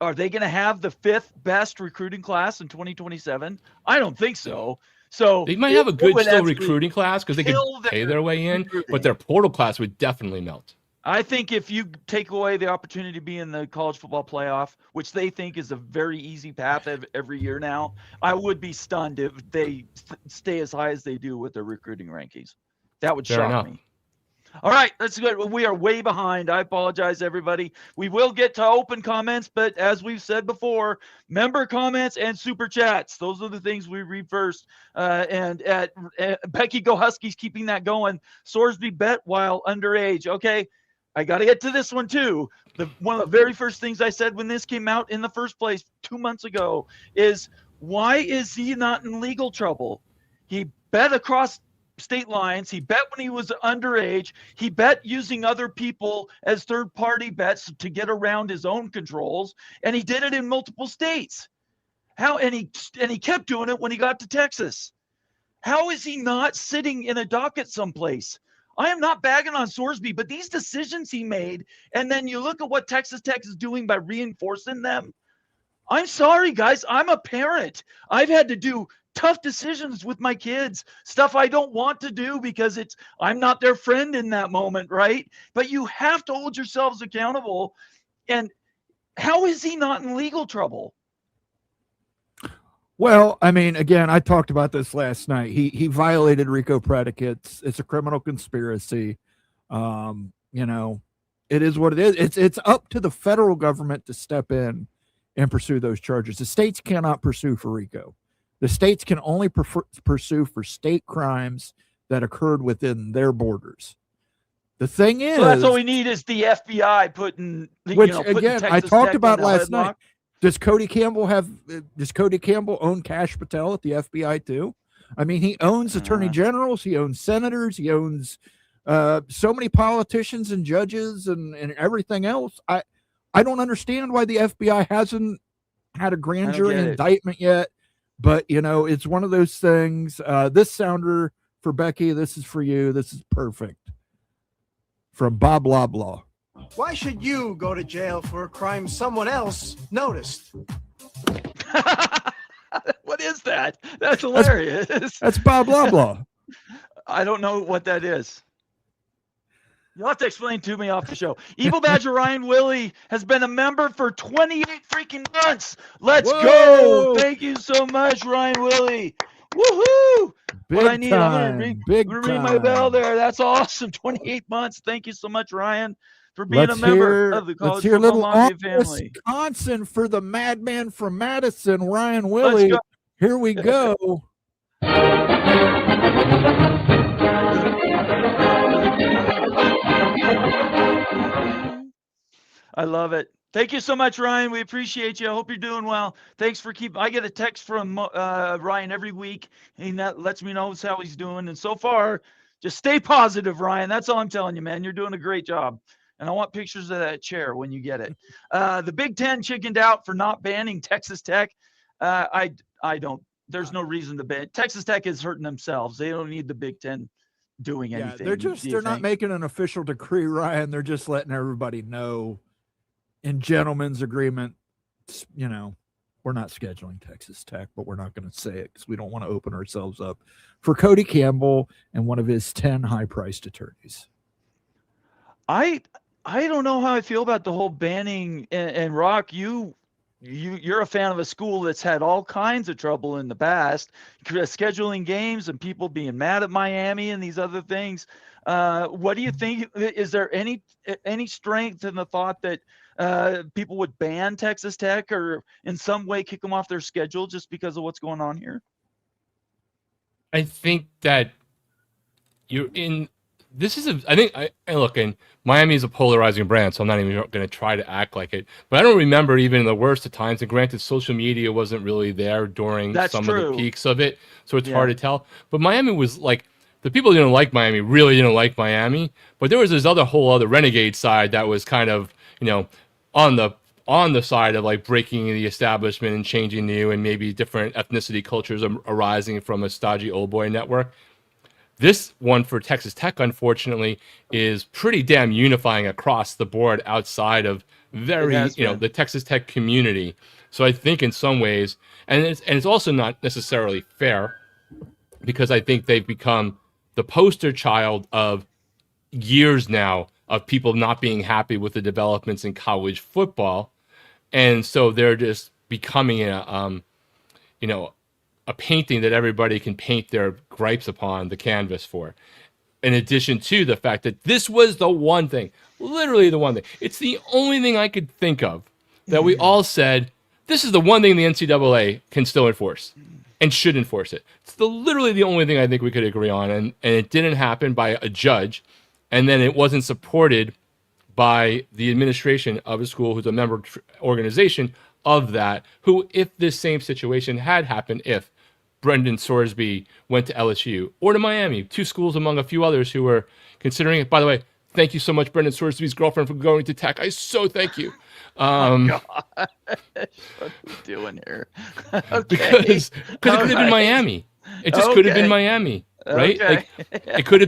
Are they going to have the 5th best recruiting class in 2027? I don't think so. So they might have a good still recruiting class because they could pay their way in, but their portal class would definitely melt. I think if you take away the opportunity to be in the college football playoff, which they think is a very easy path every year now, I would be stunned if they stay as high as they do with their recruiting rankings. That would shock me. All right, that's good. We are way behind. I apologize, everybody. We will get to open comments, but as we've said before, member comments and super chats. Those are the things we read first. And Becky Go Huskies keeping that going. Sorsby bet while underage. Okay, I got to get to this one too. One of the very first things I said when this came out in the first place 2 months ago is, why is he not in legal trouble? He bet across state lines. He bet when he was underage. He bet using other people as third-party bets to get around his own controls, and he did it in multiple states. And he kept doing it when he got to Texas. How is he not sitting in a docket someplace? I am not bagging on Sorsby, but these decisions he made, and then you look at what Texas Tech is doing by reinforcing them. I'm sorry, guys. I'm a parent. I've had to do tough decisions with my kids, stuff I don't want to do because I'm not their friend in that moment, right? But you have to hold yourselves accountable. And how is he not in legal trouble? Well, I mean, again, I talked about this last night. He violated RICO predicates. It's a criminal conspiracy. You know, it is what it is. It's up to the federal government to step in and pursue those charges. The states cannot pursue for RICO. The states can only pursue for state crimes that occurred within their borders. The thing is, that's all we need is the FBI putting, which putting again, Texas I talked Tech about on the last headlock. night. Does Cody Campbell own Kash Patel at the FBI too? I mean, he owns attorney generals, he owns senators, he owns so many politicians and judges and everything else. I don't understand why the FBI hasn't had a grand jury indictment yet, but it's one of those things. This sounder for Becky, this is for you. This is perfect. From Bob Loblaw. Why should you go to jail for a crime someone else noticed? What is that? That's hilarious. That's Bob Loblaw. I don't know what that is. You'll have to explain to me off the show. Evil Badger Ryan Willie has been a member for 28 freaking months. Let's go. Thank you so much, Ryan Willie. Woohoo! Big What I need, time. I'm gonna ring my bell there. That's awesome. 28 months. Thank you so much, Ryan, for being a member of the College Football Mafia family. Wisconsin for the madman from Madison, Ryan Willie. Here we go. I love it. Thank you so much, Ryan. We appreciate you. I hope you're doing well. Thanks for I get a text from Ryan every week, and that lets me know how he's doing. And so far, just stay positive, Ryan. That's all I'm telling you, man. You're doing a great job. And I want pictures of that chair when you get it. The Big Ten chickened out for not banning Texas Tech. I don't. There's no reason to ban. Texas Tech is hurting themselves. They don't need the Big Ten doing anything. They're not making an official decree, Ryan. They're just letting everybody know in gentleman's agreement, we're not scheduling Texas Tech, but we're not going to say it because we don't want to open ourselves up for Cody Campbell and one of his 10 high-priced attorneys. I don't know how I feel about the whole banning. And Rock, you're a fan of a school that's had all kinds of trouble in the past, scheduling games and people being mad at Miami and these other things. What do you think? Is there any strength in the thought that people would ban Texas Tech or in some way kick them off their schedule just because of what's going on here? I think that you're in. Look, and Miami is a polarizing brand, so I'm not even going to try to act like it. But I don't remember even in the worst of times, and granted, social media wasn't really there during some of the peaks of it, so it's hard to tell. But Miami was like, the people who didn't like Miami really didn't like Miami, but there was this whole other renegade side that was kind of, on the side of like breaking the establishment and changing new and maybe different ethnicity cultures arising from a stodgy old boy network. This one for Texas Tech, unfortunately, is pretty damn unifying across the board outside of the Texas Tech community. So I think in some ways, and it's also not necessarily fair, because I think they've become the poster child of years now of people not being happy with the developments in college football, and so they're just becoming a painting that everybody can paint their gripes upon the canvas for. In addition to the fact that this was the one thing, literally the one thing. It's the only thing I could think of that we all said, this is the one thing the NCAA can still enforce and should enforce it. It's literally the only thing I think we could agree on. And it didn't happen by a judge. And then it wasn't supported by the administration of a school who's a member organization of that, who, if this same situation had happened, if Brendan Sorsby went to LSU or to Miami, two schools among a few others who were considering it. By the way, thank you so much, Brendan Sorsby's girlfriend, for going to Tech. I so thank you. God. What are we doing here? Okay. Because it could have been Miami. It just could have been Miami, right? Okay. Like it could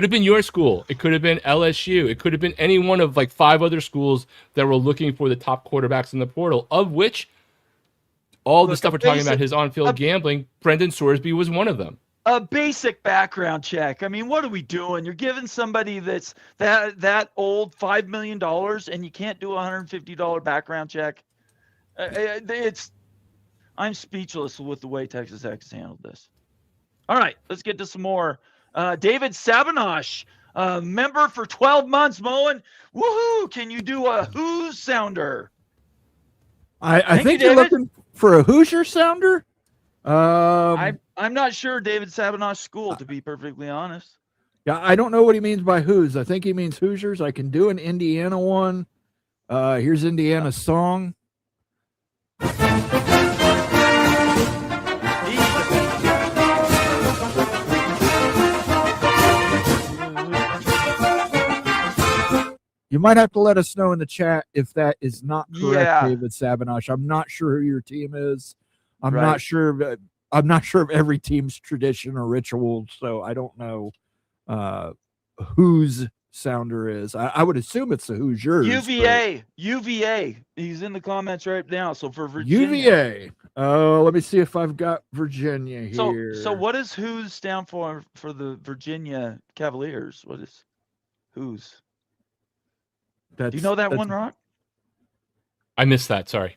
have been your school. It could have been LSU. It could have been any one of like 5 other schools that were looking for the top quarterbacks in the portal, of which all the Look, stuff a we're talking basic- about, his on-field gambling, Brendan Sorsby was one of them. A basic background check. I mean, what are we doing? You're giving somebody that's that old $5 million, and you can't do a $150 background check. I'm speechless with the way Texas Tech has handled this. All right, let's get to some more. David Sabinosh, member for 12 months, Moen. Woohoo! Can you do a who's sounder? I think you're looking for a Hoosier sounder. I'm not sure David Sabinosh's school, to be perfectly honest. Yeah, I don't know what he means by who's. I think he means Hoosiers. I can do an Indiana one. Here's Indiana's song. You might have to let us know in the chat if that is not correct, David Sabinosh. I'm not sure who your team is. I'm not sure. I'm not sure of every team's tradition or ritual, so I don't know whose sounder is. I would assume it's the Hoosiers. UVA. He's in the comments right now. So for Virginia. UVA. Let me see if I've got Virginia here. So what is who's stand for the Virginia Cavaliers? What is who's? Do you know that one, Rock? I missed that. Sorry.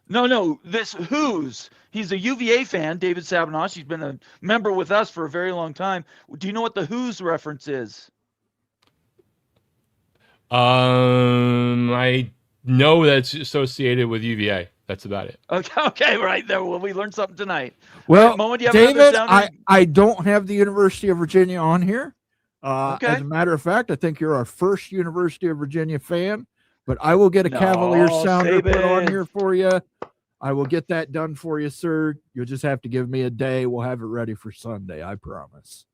No. This who's. He's a UVA fan, David Sabinosh. He's been a member with us for a very long time. Do you know what the who's reference is? I know that's associated with UVA. That's about it. Okay, right there. Well, we learned something tonight. Well, Moen, do you have David, another sounder? I don't have the University of Virginia on here. Okay. As a matter of fact, I think you're our first University of Virginia fan, but I will get a Cavalier sounder put on here for you. I will get that done for you, sir. You'll just have to give me a day. We'll have it ready for Sunday. I promise.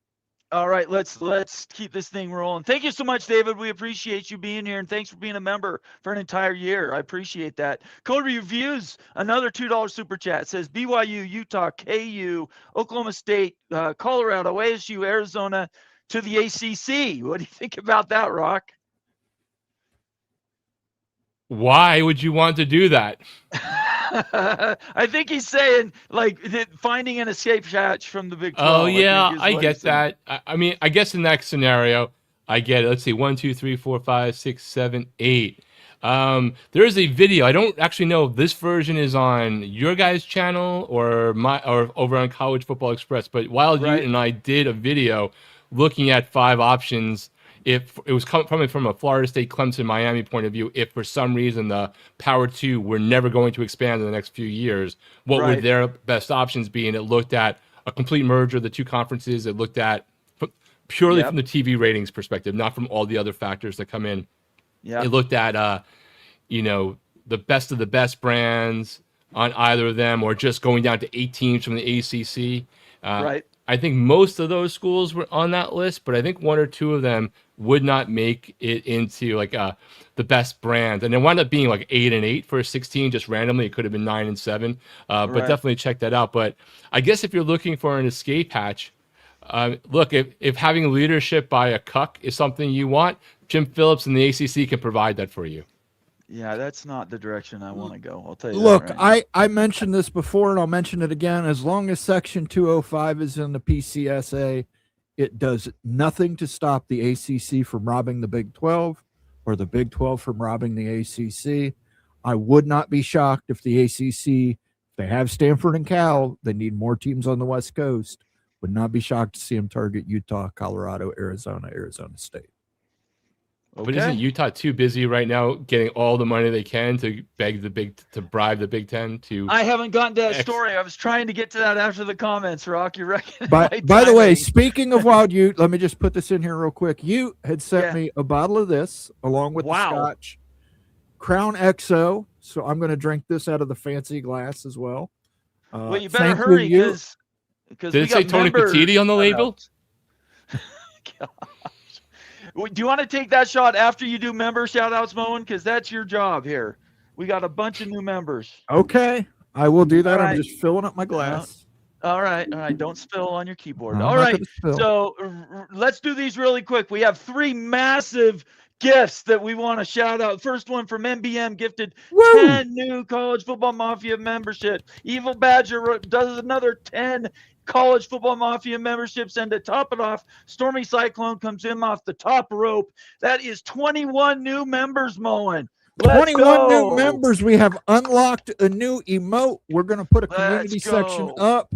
All right, let's keep this thing rolling. Thank you so much, David. We appreciate you being here, and thanks for being a member for an entire year. I appreciate that. Code Reviews, another $2 super chat. It says BYU, Utah, KU, Oklahoma State, Colorado, ASU, Arizona to the ACC. What do you think about that, Rock? Why would you want to do that? I think he's saying like finding an escape hatch from the Big 12. Oh yeah, I get that. I mean, I guess in that scenario, I get it. Let's see, 1, 2, 3, 4, 5, 6, 7, 8. There is a video. I don't actually know if this version is on your guys' channel or over on College Football Express. But Wild Ute and I did a video looking at 5 options. If it was coming from a Florida State, Clemson, Miami point of view, if for some reason the Power 2 were never going to expand in the next few years, what would their best options be? And it looked at a complete merger of the two conferences. It looked at purely from the TV ratings perspective, not from all the other factors that come in. Yeah. It looked at, the best of the best brands on either of them, or just going down to 8 teams from the ACC. I think most of those schools were on that list, but I think 1 or 2 of them would not make it into like the best brand, and it wound up being like 8 and 8 for 16 just randomly. It could have been 9 and 7, but definitely check that out. But I guess if you're looking for an escape hatch, look, if having leadership by a cuck is something you want, Jim Phillips and the ACC can provide that for you. Yeah, that's not the direction I want to go. I'll tell you. Look, that right I mentioned this before, and I'll mention it again. As long as Section 205 is in the PCSA, it does nothing to stop the ACC from robbing the Big 12 or the Big 12 from robbing the ACC. I would not be shocked if the ACC, they have Stanford and Cal, they need more teams on the West Coast. Would not be shocked to see them target Utah, Colorado, Arizona State. But isn't Utah too busy right now getting all the money they can to bribe the Big Ten to? I haven't gotten to that story. I was trying to get to that after the comments, Rock. You reckon? By the way, speaking of Wild Ute, let me just put this in here real quick. You had sent me a bottle of this along with the scotch, Crown XO. So I'm going to drink this out of the fancy glass as well. Well, you better hurry because did it say Tony Petiti on the label? Do you want to take that shot after you do member shout-outs, Moen? Because that's your job here. We got a bunch of new members. Okay. I will do that. I'm just filling up my glass. All right. Don't spill on your keyboard. All right. So let's do these really quick. We have 3 massive gifts that we want to shout out. First one from MBM gifted Woo! 10 new College Football Mafia membership. Evil Badger does another 10 College Football Mafia memberships, and to top it off, Stormy Cyclone comes in off the top rope. That is 21 new members, Moen. Let's 21 new go. members. We have unlocked a new emote. We're going to put a community Let's section go. up.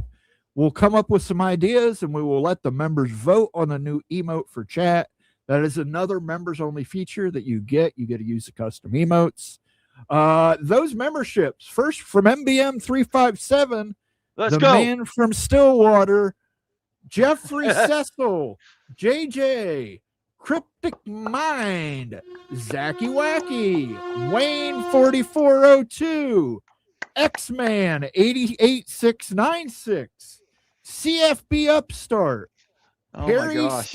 We'll come up with some ideas, and we will let the members vote on the new emote for chat. That is another members-only feature that you get. You get to use the custom emotes. Those memberships, first from MBM357, Let's the go. man from Stillwater, Jeffrey Cecil, JJ, Cryptic Mind, Zacky Wacky, Wayne 4402, X-Man 88696, CFB Upstart, Oh my gosh.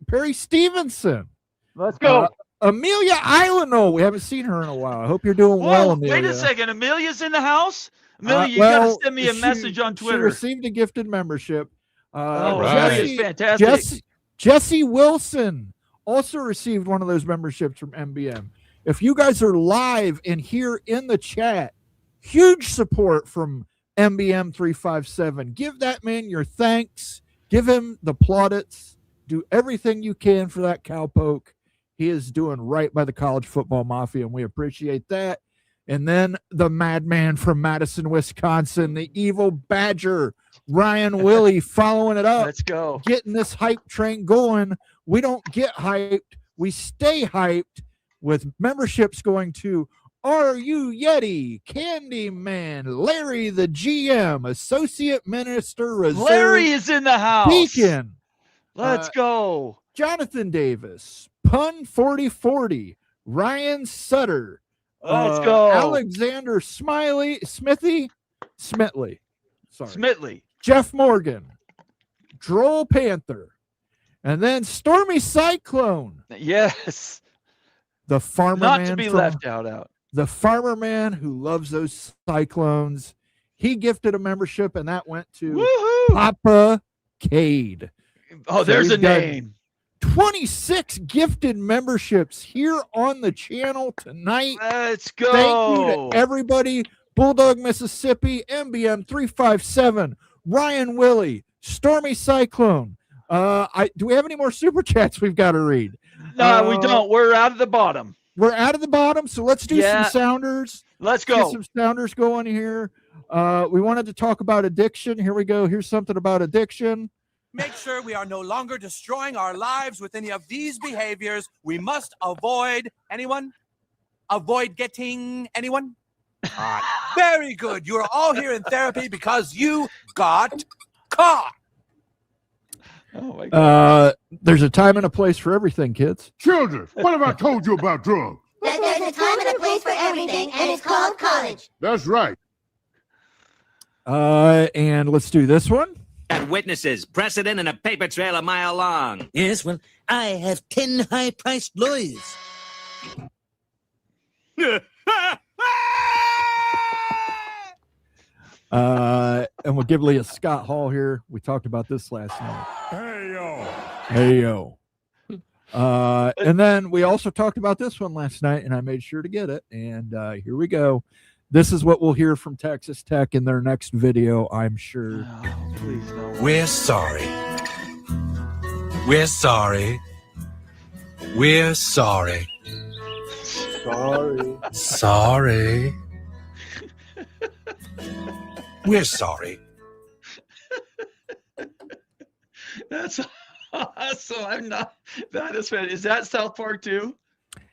Perry Stevenson. Let's go. Amelia Islandol. We haven't seen her in a while. I hope you're doing well, Whoa, Amelia. wait a second. Amelia's in the house? Amelia, you got to send me a she- message on She Twitter. received a gifted membership. Oh, right. Amelia's fantastic. Jesse Wilson also received one of those memberships from MBM. If you guys are live and here in the chat, huge support from MBM 357. Give that man your thanks. Give him the plaudits. Do everything you can for that cowpoke. He is doing right by the College Football Mafia, and we appreciate that. And then the madman from Madison, Wisconsin, the evil badger, Ryan Willie, following it up. Let's go. Getting this hype train going. We don't get hyped. We stay hyped with memberships going to Are You Yeti, Candyman, Larry the GM, Associate Minister, Reserve, Larry is in the house. Beacon, Let's go. Jonathan Davis, Pun 4040, Ryan Sutter, Let's go. Alexander Smitley, Sorry. Smitley. Jeff Morgan, Droll Panther, and then Stormy Cyclone, Yes. the farmer Not man to be from- left out. the farmer man who loves those cyclones. He gifted a membership, and that went to Woohoo. Papa Cade. Oh, So there's a we've got name. 26 gifted memberships here on the channel tonight. Let's go. Thank you to everybody. Bulldog, Mississippi, MBM 357, Ryan Willie, Stormy Cyclone. Do we have any more super chats we've got to read? No, we don't. We're out of the bottom. We're out of the bottom, so let's do Yeah. some sounders. Let's Get go. some sounders going here. We wanted to talk about addiction. Here we go. Here's something about addiction. Make sure we are no longer destroying our lives with any of these behaviors. We must avoid anyone. Avoid getting anyone. Very good. You are all here in therapy because you got caught. Oh my God. There's a time and a place for everything, kids. Children, what have I told you about drugs? That there's a time and a place for everything, and it's called college. That's right. And let's do this one. Got witnesses, precedent, and a paper trail a mile long. Yes, well, I have 10 high-priced lawyers. And we'll give Leah Scott Hall here. We talked about this last night. Hey, yo. Hey, yo. And then we also talked about this one last night, and I made sure to get it. And here we go. This is what we'll hear from Texas Tech in their next video, I'm sure. Oh, please don't. We're sorry. We're sorry. We're sorry. Sorry. Sorry. We're sorry. That's awesome. I'm not. That is fan. Is that South Park too?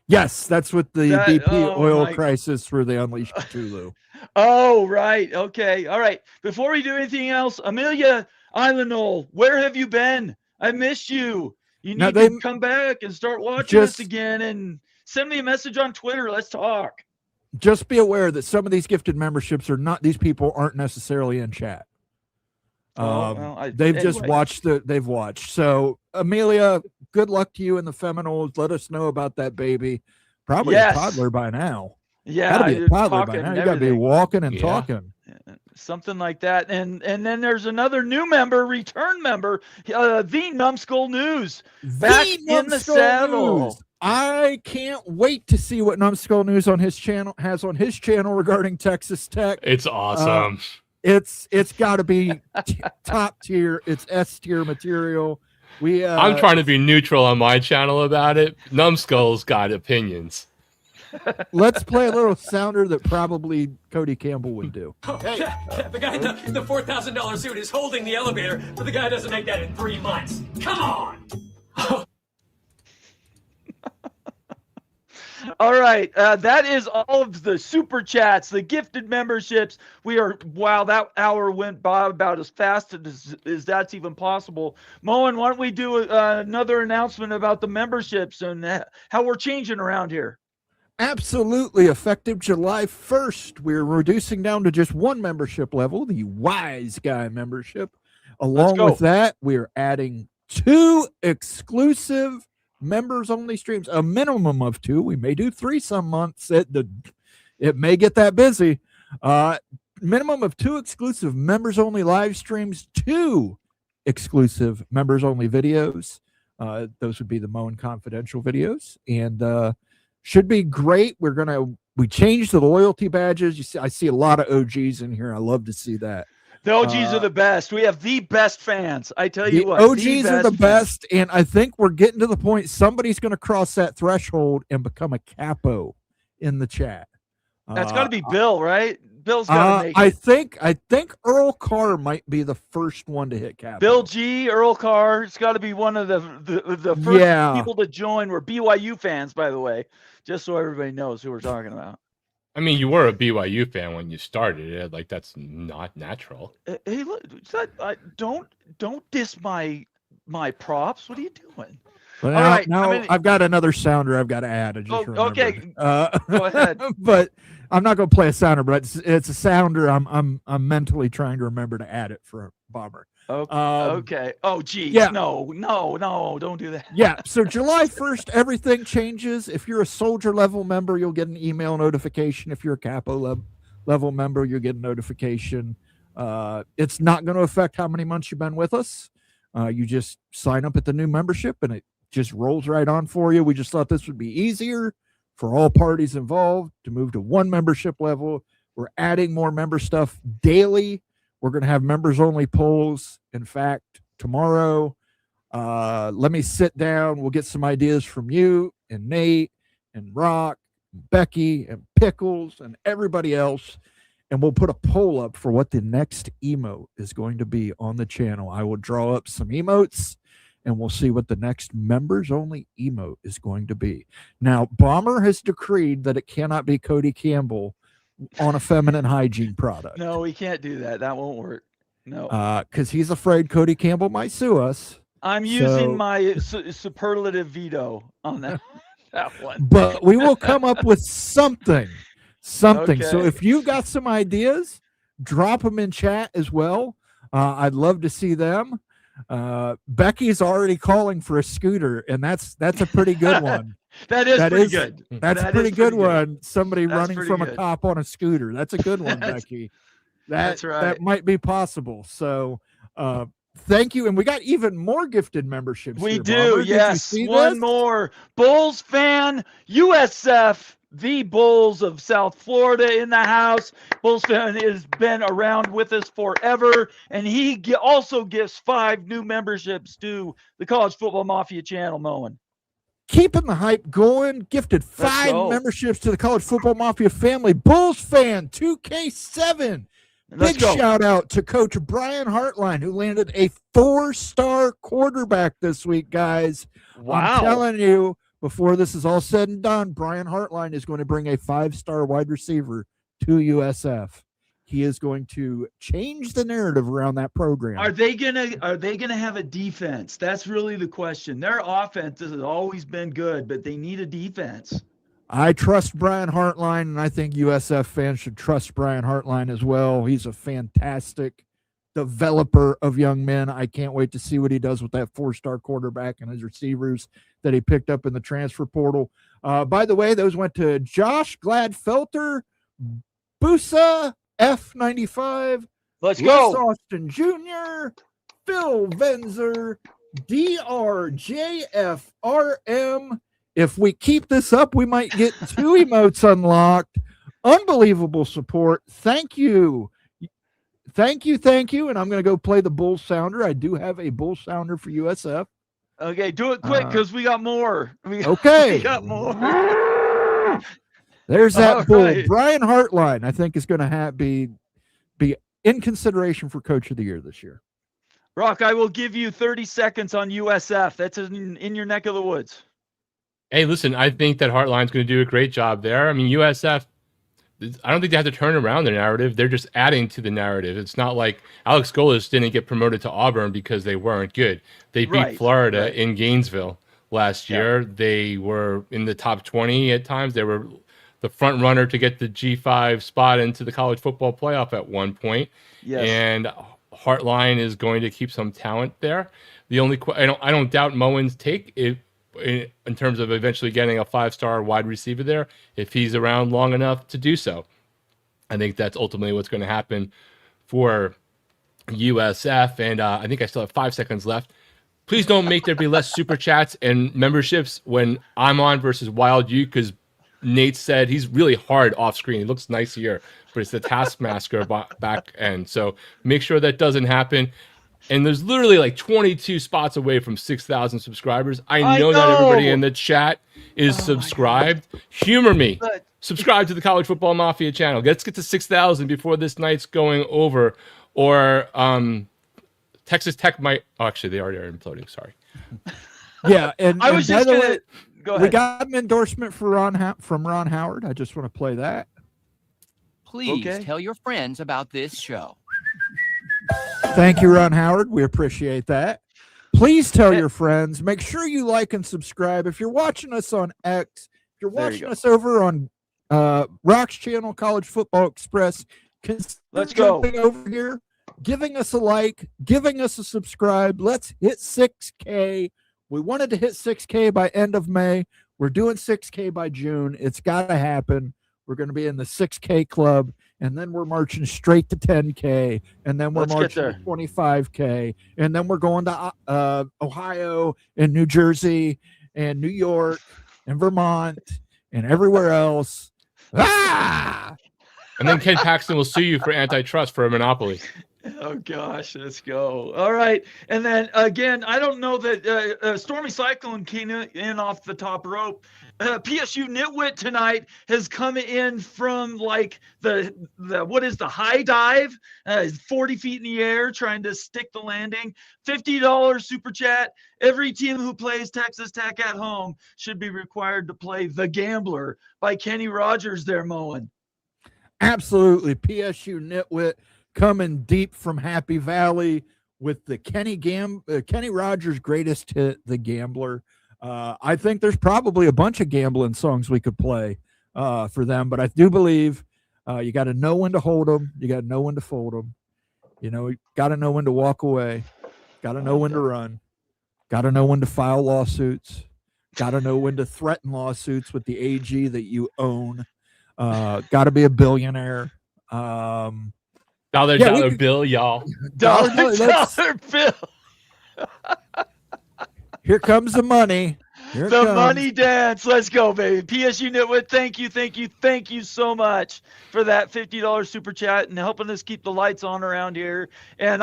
Yes, that's with the That- BP oh oil my- crisis where they unleashed Cthulhu. Oh, right. Okay. All right. Before we do anything else, Amelia Islandol, where have you been? I missed you. You Now, need they- to come back and start watching us Just- again and send me a message on Twitter. Let's talk. Just be aware that some of these gifted memberships are not, these people aren't necessarily in chat. They've just anyway. watched they've watched. So Amelia, good luck to you in the Feminals. Let us know about that baby. Probably Yes. a toddler by now. Yeah, Gotta be a you're toddler by talking now. and You gotta be everything. walking and Yeah. talking. Something like that. And then there's another new member, return member, the Numbskull News. Back The in the Numbskull saddle. News. I can't wait to see what Numbskull News on his channel regarding Texas Tech. It's awesome. It's got to be top tier. It's S tier material. I'm trying to be neutral on my channel about it. Numbskull's got opinions. Let's play a little sounder that probably Cody Campbell would do. Hey, the guy in the $4,000 suit is holding the elevator, but the guy doesn't make that in 3 months. Come on! All right, that is all of the super chats, the gifted memberships. Wow, that hour went by about as fast as that's even possible. Moen, why don't we do another announcement about the memberships and how we're changing around here? Absolutely. Effective July 1st, we're reducing down to just one membership level, the Wise Guy membership. Along with that, we're adding 2 exclusive members-only streams, a minimum of 2. We may do 3 some months. It may get that busy. Minimum of 2 exclusive members-only live streams, 2 exclusive members-only videos. Those would be the Moen Confidential videos, and should be great. We changed the loyalty badges. I see a lot of OGs in here. I love to see that. The OGs are the best. We have the best fans. I tell you what. OGs are the best, and I think we're getting to the point somebody's going to cross that threshold and become a capo in the chat. That's got to be Bill, right? Bill's got to make it. I think Earl Carr might be the first one to hit capo. Bill G, Earl Carr. It's got to be one of the first people to join. We're BYU fans, by the way, just so everybody knows who we're talking about. I mean, you were a BYU fan when you started it. Like, that's not natural. Hey, look, don't diss my props. What are you doing? Well, all right, I've got another sounder I've got to add. I just remembered. Okay, go ahead. But I'm not going to play a sounder, but it's a sounder. I'm mentally trying to remember to add it for a Bomber. Okay. Oh, geez. Yeah. No, don't do that. Yeah. So July 1st, everything changes. If you're a soldier level member, you'll get an email notification. If you're a capo level member, you'll get a notification. It's not going to affect how many months you've been with us. You just sign up at the new membership and it just rolls right on for you. We just thought this would be easier for all parties involved to move to one membership level. We're adding more member stuff daily. We're going to have members only polls. In fact, tomorrow, let me sit down. We'll get some ideas from you and Nate and Rock, and Becky and Pickles and everybody else. And we'll put a poll up for what the next emote is going to be on the channel. I will draw up some emotes and we'll see what the next members only emote is going to be. Now, Bomber has decreed that it cannot be Cody Campbell on a feminine hygiene product. No, we can't do that. That won't work. No. Because he's afraid Cody Campbell might sue us. I'm using my superlative veto on that one. But we will come up with something. Okay. So if you've got some ideas, drop them in chat as well. I'd love to see them. Becky's already calling for a scooter, and that's a pretty good one. That is pretty good. That's a pretty good one. Somebody running from a cop on a scooter. That's a good one, Becky. That's right. That might be possible. So thank you. And we got even more gifted memberships. We here, do, Bomber. yes. One more. Bulls fan, USF, the Bulls of South Florida in the house. Bulls fan has been around with us forever, and he also gives 5 new memberships to the College Football Mafia channel, Moen. Keeping the hype going, gifted 5 memberships to the College Football Mafia family. Bulls fan 2K7. Big shout out to Coach Brian Hartline, who landed a 4-star quarterback this week, guys. Wow. I'm telling you, before this is all said and done, Brian Hartline is going to bring a 5-star wide receiver to USF. He is going to change the narrative around that program. Are they gonna have a defense? That's really the question. Their offense has always been good, but they need a defense. I trust Brian Hartline, and I think USF fans should trust Brian Hartline as well. He's a fantastic developer of young men. I can't wait to see what he does with that 4-star quarterback and his receivers that he picked up in the transfer portal. By the way, those went to Josh Gladfelter, Busa, F95, Let's go. Austin Jr., Phil Venzer, DRJFRM, If we keep this up, we might get 2 emotes unlocked. Unbelievable support. Thank you. Thank you. And I'm going to go play the bull sounder. I do have a bull sounder for USF. Okay, do it quick because we got more. We got more. There's that All bull. right. Brian Hartline, I think, is going to be in consideration for Coach of the Year this year. Rock, I will give you 30 seconds on USF. That's in your neck of the woods. Hey, listen, I think that Hartline's going to do a great job there. I mean, USF, I don't think they have to turn around the narrative. They're just adding to the narrative. It's not like Alex Golis didn't get promoted to Auburn because they weren't good. They beat Florida in Gainesville last year. They were in the top 20 at times. They were the front runner to get the G5 spot into the college football playoff at one point. Yes. And Hartline is going to keep some talent there. The only I don't doubt Moen's take in terms of eventually getting a 5-star wide receiver there if he's around long enough to do so. I think that's ultimately what's going to happen for USF. And I think I still have 5 seconds left. Please don't make there be less super chats and memberships when I'm on versus Wild U, because Nate said he's really hard off screen. He looks nice here, but it's the Taskmaster back end. So make sure that doesn't happen. And there's literally like 22 spots away from 6,000 subscribers. I know not everybody in the chat is subscribed. Humor me. Subscribe to the College Football Mafia channel. Let's get to 6,000 before this night's going over. Or Texas Tech might. Oh, actually, they already are imploding. Sorry. Yeah, and I was just gonna go ahead. We got an endorsement for from Ron Howard. I just want to play that. Please tell your friends about this show. Thank you, Ron Howard. We appreciate that. Please tell your friends. Make sure you like and subscribe. If you're watching us on X, if you're watching us over on Rock's channel, College Football Express, let's go over here, giving us a like, giving us a subscribe. Let's hit 6K. We wanted to hit 6K by end of May. We're doing 6K by June. It's got to happen. We're going to be in the 6K club, and then we're marching straight to 10K, and then we're marching to 25K, and then we're going to Ohio and New Jersey and New York and Vermont and everywhere else. Ah! And then Ken Paxton will sue you for antitrust for a monopoly. Oh, gosh, let's go. All right. And then, again, I don't know that Stormy Cyclone came in off the top rope. PSU Nitwit tonight has come in from, like, the what is the high dive? 40 feet in the air, trying to stick the landing. $50 super chat. Every team who plays Texas Tech at home should be required to play The Gambler by Kenny Rogers there, Moen. Absolutely. PSU Nitwit coming deep from Happy Valley with the Kenny Rogers' greatest hit, The Gambler. I think there's probably a bunch of gambling songs we could play for them, but I do believe you got to know when to hold them. You got to know when to fold them. You know, you got to know when to walk away. Got to know when to run. Got to know when to file lawsuits. Got to know when to threaten lawsuits with the AG that you own. Got to be a billionaire. Dollar bill, y'all. Dollar bill. Here comes the money. The money dance. Let's go, baby. PSU Nitwit, thank you so much for that $50 super chat and helping us keep the lights on around here. And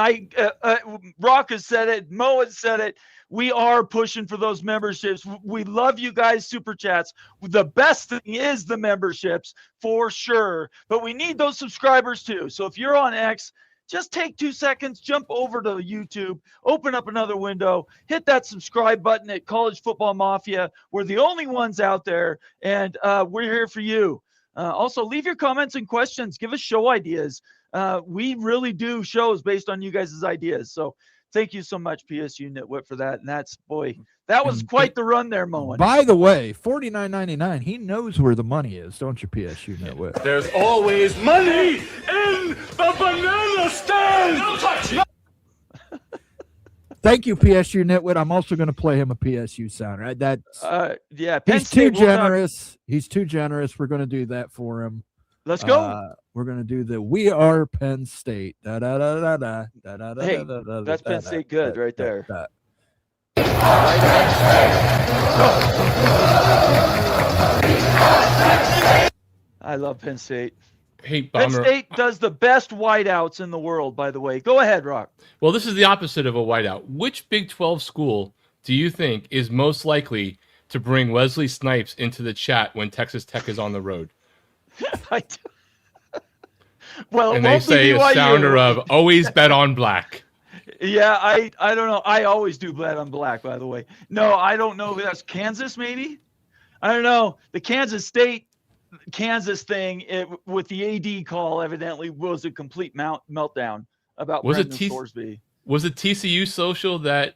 Rock has said it, Mo has said it. We are pushing for those memberships. We love you guys, super chats. The best thing is the memberships for sure, but we need those subscribers too. So if you're on X, just take 2 seconds, jump over to YouTube, open up another window, hit that subscribe button at College Football Mafia. We're the only ones out there, and we're here for you. Also, leave your comments and questions. Give us show ideas. We really do shows based on you guys' ideas. So thank you so much, PSU Nitwit, for that. And that's, boy, that was quite the run there, Moen. By the way, $49.99. He knows where the money is, don't you, PSU Nitwit? There's always money in the banana stand. Don't touch it. Thank you, PSU Nitwit. I'm also going to play him a PSU sound, right? That's yeah. Penn he's too State generous. He's too generous. We're going to do that for him. Let's go. We're going to do the We Are Penn State. Hey, that's Penn State good right there. I love Penn State. Hey, Penn Bomber. State does the best wideouts in the world, by the way. Go ahead, Rock. Well, this is the opposite of a whiteout. Which Big 12 school do you think is most likely to bring Wesley Snipes into the chat when Texas Tech is on the road? Well, and they say a sounder of always bet on black. Yeah, I don't know. I always do bet on black, by the way. No, I don't know if that's Kansas, maybe? I don't know. The Kansas thing with the AD call evidently was a complete meltdown about Brendan Sorsby. Was it TCU social that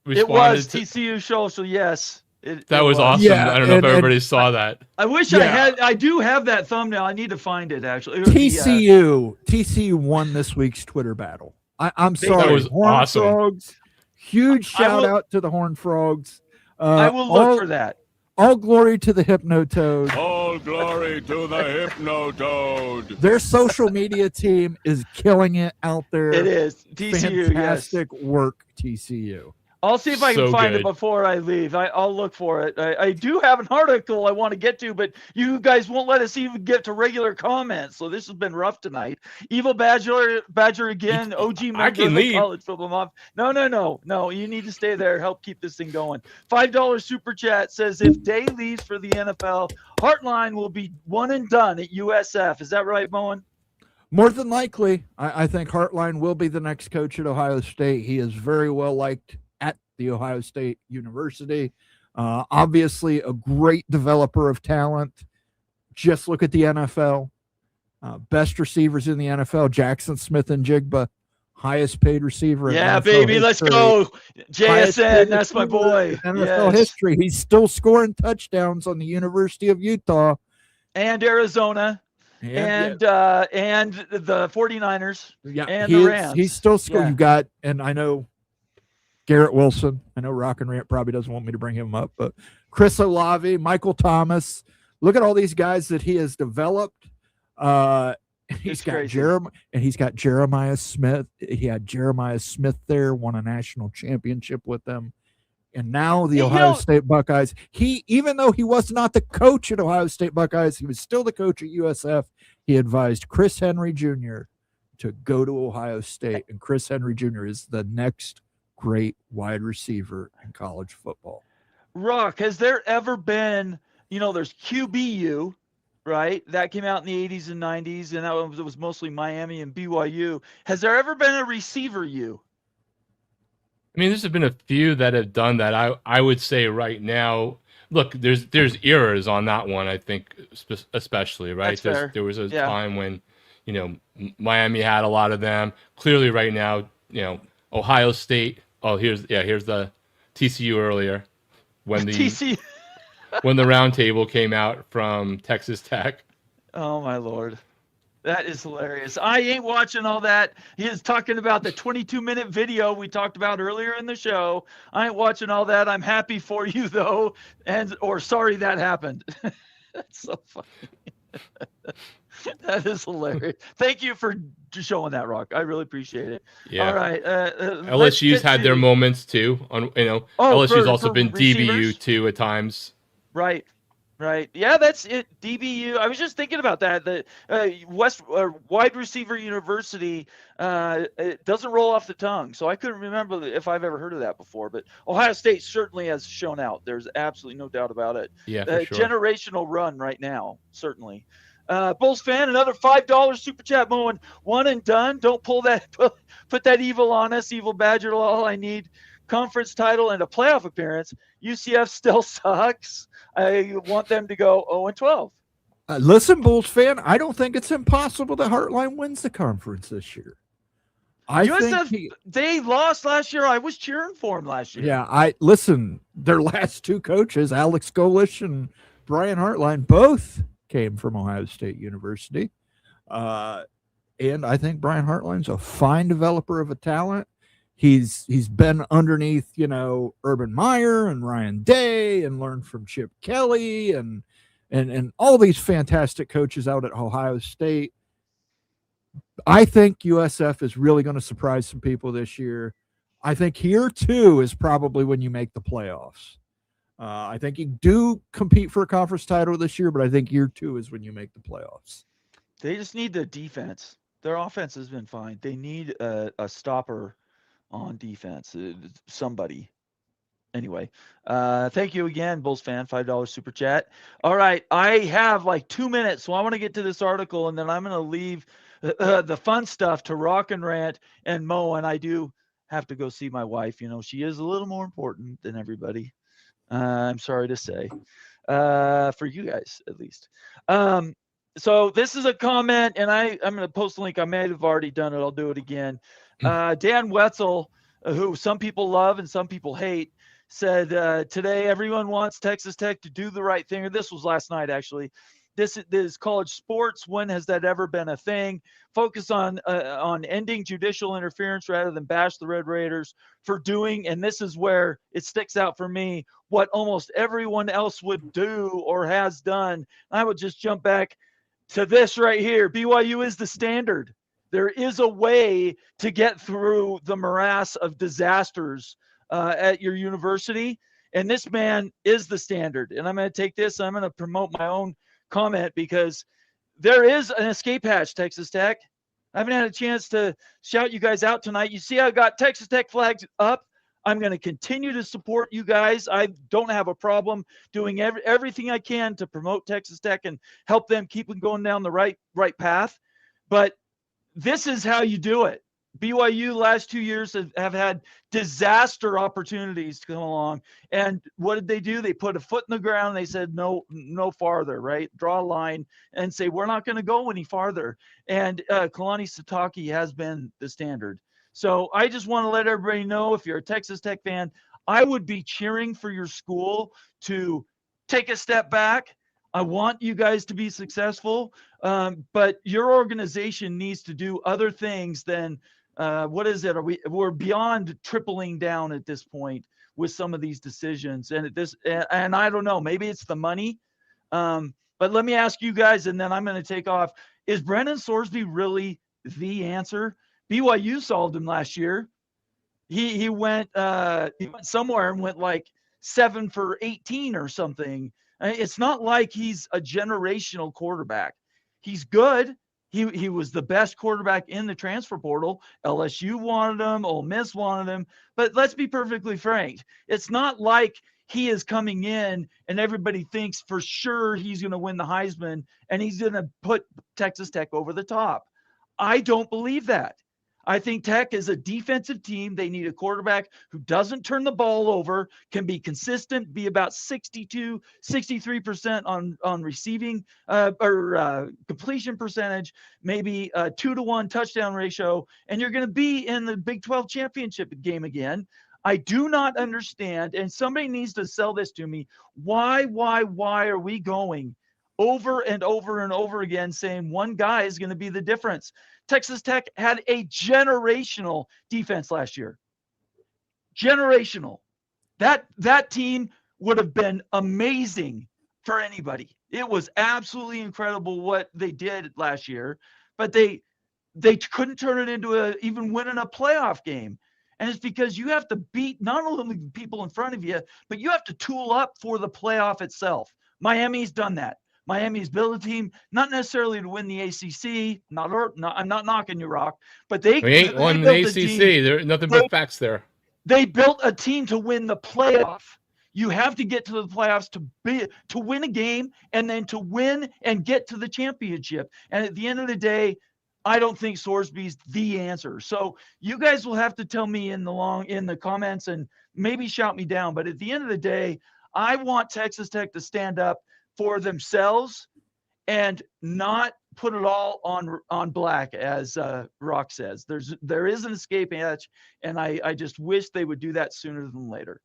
responded? It was TCU social, yes. That was awesome. Yeah, I don't know if everybody saw that. I wish I do have that thumbnail. I need to find it, actually. TCU won this week's Twitter battle. I'm sorry. That was awesome. Frogs, huge shout out to the Horned Frogs. I will look for that. All glory to the Hypnotoad. All glory to the Hypnotoad. Their social media team is killing it out there. It is. TCU, fantastic work, TCU. I'll see if I can find it before I leave. I'll look for it. I do have an article I want to get to, but you guys won't let us even get to regular comments. So this has been rough tonight. Evil Badger again. OG member of the College Football Mafia. No. You need to stay there. Help keep this thing going. $5 super chat says if Day leaves for the NFL, Hartline will be one and done at USF. Is that right, Moen? More than likely. I think Hartline will be the next coach at Ohio State. He is very well liked at the Ohio State University. Obviously a great developer of talent. Just look at the NFL. Best receivers in the NFL, Jackson Smith and Jigba, highest paid receiver. Yeah, in NFL baby, history. let's go. JSN, that's my boy. NFL history. He's still scoring touchdowns on the University of Utah. And Arizona. And the 49ers. Yeah, and the Rams. He's still scoring. You got, and I know Garrett Wilson. I know Rock and Rant probably doesn't want me to bring him up, but Chris Olave, Michael Thomas. Look at all these guys that he has developed. He's got Jeremiah Smith. He had Jeremiah Smith there, won a national championship with them. And now the Ohio State Buckeyes, even though he was not the coach at Ohio State Buckeyes, he was still the coach at USF. He advised Chris Henry Jr. to go to Ohio State. And Chris Henry Jr. is the next great wide receiver in college football. Rock, has there ever been, there's QBU, right? That came out in the 80s and 90s, and it was mostly Miami and BYU. Has there ever been a receiver U? I mean, there's been a few that have done that. I would say right now, look, there's eras on that one, I think, especially, right? There was a time when, Miami had a lot of them. Clearly right now, Ohio State. Oh, here's the TCU earlier when the when the round table came out from Texas Tech. Oh my Lord. That is hilarious. I ain't watching all that. He is talking about the 22-minute video we talked about earlier in the show. I ain't watching all that. I'm happy for you though, or sorry that happened. That's so funny. That is hilarious. Thank you for showing that, Rock. I really appreciate it. Yeah. All right. LSU's had their moments too. LSU's also been receivers? DBU too at times. Right. Yeah, that's it. DBU. I was just thinking about that. The West Wide Receiver University. It doesn't roll off the tongue, so I couldn't remember if I've ever heard of that before. But Ohio State certainly has shown out. There's absolutely no doubt about it. Yeah, for sure. Generational run right now, certainly. Bulls fan, another $5 super chat, Moen. One and done. Don't put that evil on us, evil Badger. All I need, conference title and a playoff appearance. UCF still sucks. I want them to go 0-12. Listen, Bulls fan, I don't think it's impossible that Hartline wins the conference this year. They lost last year. I was cheering for them last year. Yeah, their last two coaches, Alex Golish and Brian Hartline, both came from Ohio State University. And I think Brian Hartline's a fine developer of a talent. He's been underneath, Urban Meyer and Ryan Day and learned from Chip Kelly and all these fantastic coaches out at Ohio State. I think USF is really going to surprise some people this year. I think year 2 is probably when you make the playoffs. I think you do compete for a conference title this year, but I think year 2 is when you make the playoffs. They just need the defense. Their offense has been fine. They need a stopper on defense, somebody. Anyway, thank you again, Bulls fan, $5 super chat. All right, I have like 2 minutes, so I want to get to this article, and then I'm going to leave the fun stuff to Rock and Rant and Mo, and I do have to go see my wife. You know, she is a little more important than everybody. I'm sorry to say, for you guys at least. So this is a comment, and I'm going to post a link. I may have already done it. I'll do it again. Dan Wetzel, who some people love and some people hate, said today everyone wants Texas Tech to do the right thing. Or this was last night, actually. This is college sports. When has that ever been a thing? Focus on ending judicial interference rather than bash the Red Raiders for doing, and this is where it sticks out for me, what almost everyone else would do or has done. I would just jump back to this right here. BYU is the standard. There is a way to get through the morass of disasters at your university, and this man is the standard. And I'm going to take this. I'm going to promote my own comment because there is an escape hatch, Texas Tech. I haven't had a chance to shout you guys out tonight. You see I got Texas Tech flags up. I'm going to continue to support you guys. I don't have a problem doing everything I can to promote Texas Tech and help them keep going down the right path. But this is how you do it. BYU last 2 years have had disaster opportunities to come along. And what did they do? They put a foot in the ground and they said, no farther, right? Draw a line and say, we're not going to go any farther. And Kalani Sitake has been the standard. So I just want to let everybody know, if you're a Texas Tech fan, I would be cheering for your school to take a step back. I want you guys to be successful, but your organization needs to do other things than what is it? We're beyond tripling down at this point with some of these decisions, and I don't know, maybe it's the money, but let me ask you guys, and then I'm going to take off. Is Brendan Sorsby really the answer? BYU solved him last year. He went somewhere and went like 7 for 18 or something. It's not like he's a generational quarterback. He's good. He was the best quarterback in the transfer portal. LSU wanted him. Ole Miss wanted him. But let's be perfectly frank. It's not like he is coming in and everybody thinks for sure he's going to win the Heisman and he's going to put Texas Tech over the top. I don't believe that. I think Tech is a defensive team. They need a quarterback who doesn't turn the ball over, can be consistent, be about 62, 63% on receiving or completion percentage, maybe a 2-to-1 touchdown ratio, and you're going to be in the Big 12 championship game again. I do not understand, and somebody needs to sell this to me. Why are we going over and over and over again saying one guy is going to be the difference? Texas Tech had a generational defense last year. Generational. That team would have been amazing for anybody. It was absolutely incredible what they did last year, but they couldn't turn it into even winning a playoff game. And it's because you have to beat not only the people in front of you, but you have to tool up for the playoff itself. Miami's done that. Miami's built a team, not necessarily to win the ACC. I'm not knocking you, Rock, but they ain't won the ACC. There's nothing but facts there. They built a team to win the playoff. You have to get to the playoffs to win a game, and then to win and get to the championship. And at the end of the day, I don't think Sorsby's the answer. So you guys will have to tell me in the comments and maybe shout me down. But at the end of the day, I want Texas Tech to stand up for themselves and not put it all on black, as Rock says. There is an escape hatch, and I just wish they would do that sooner than later.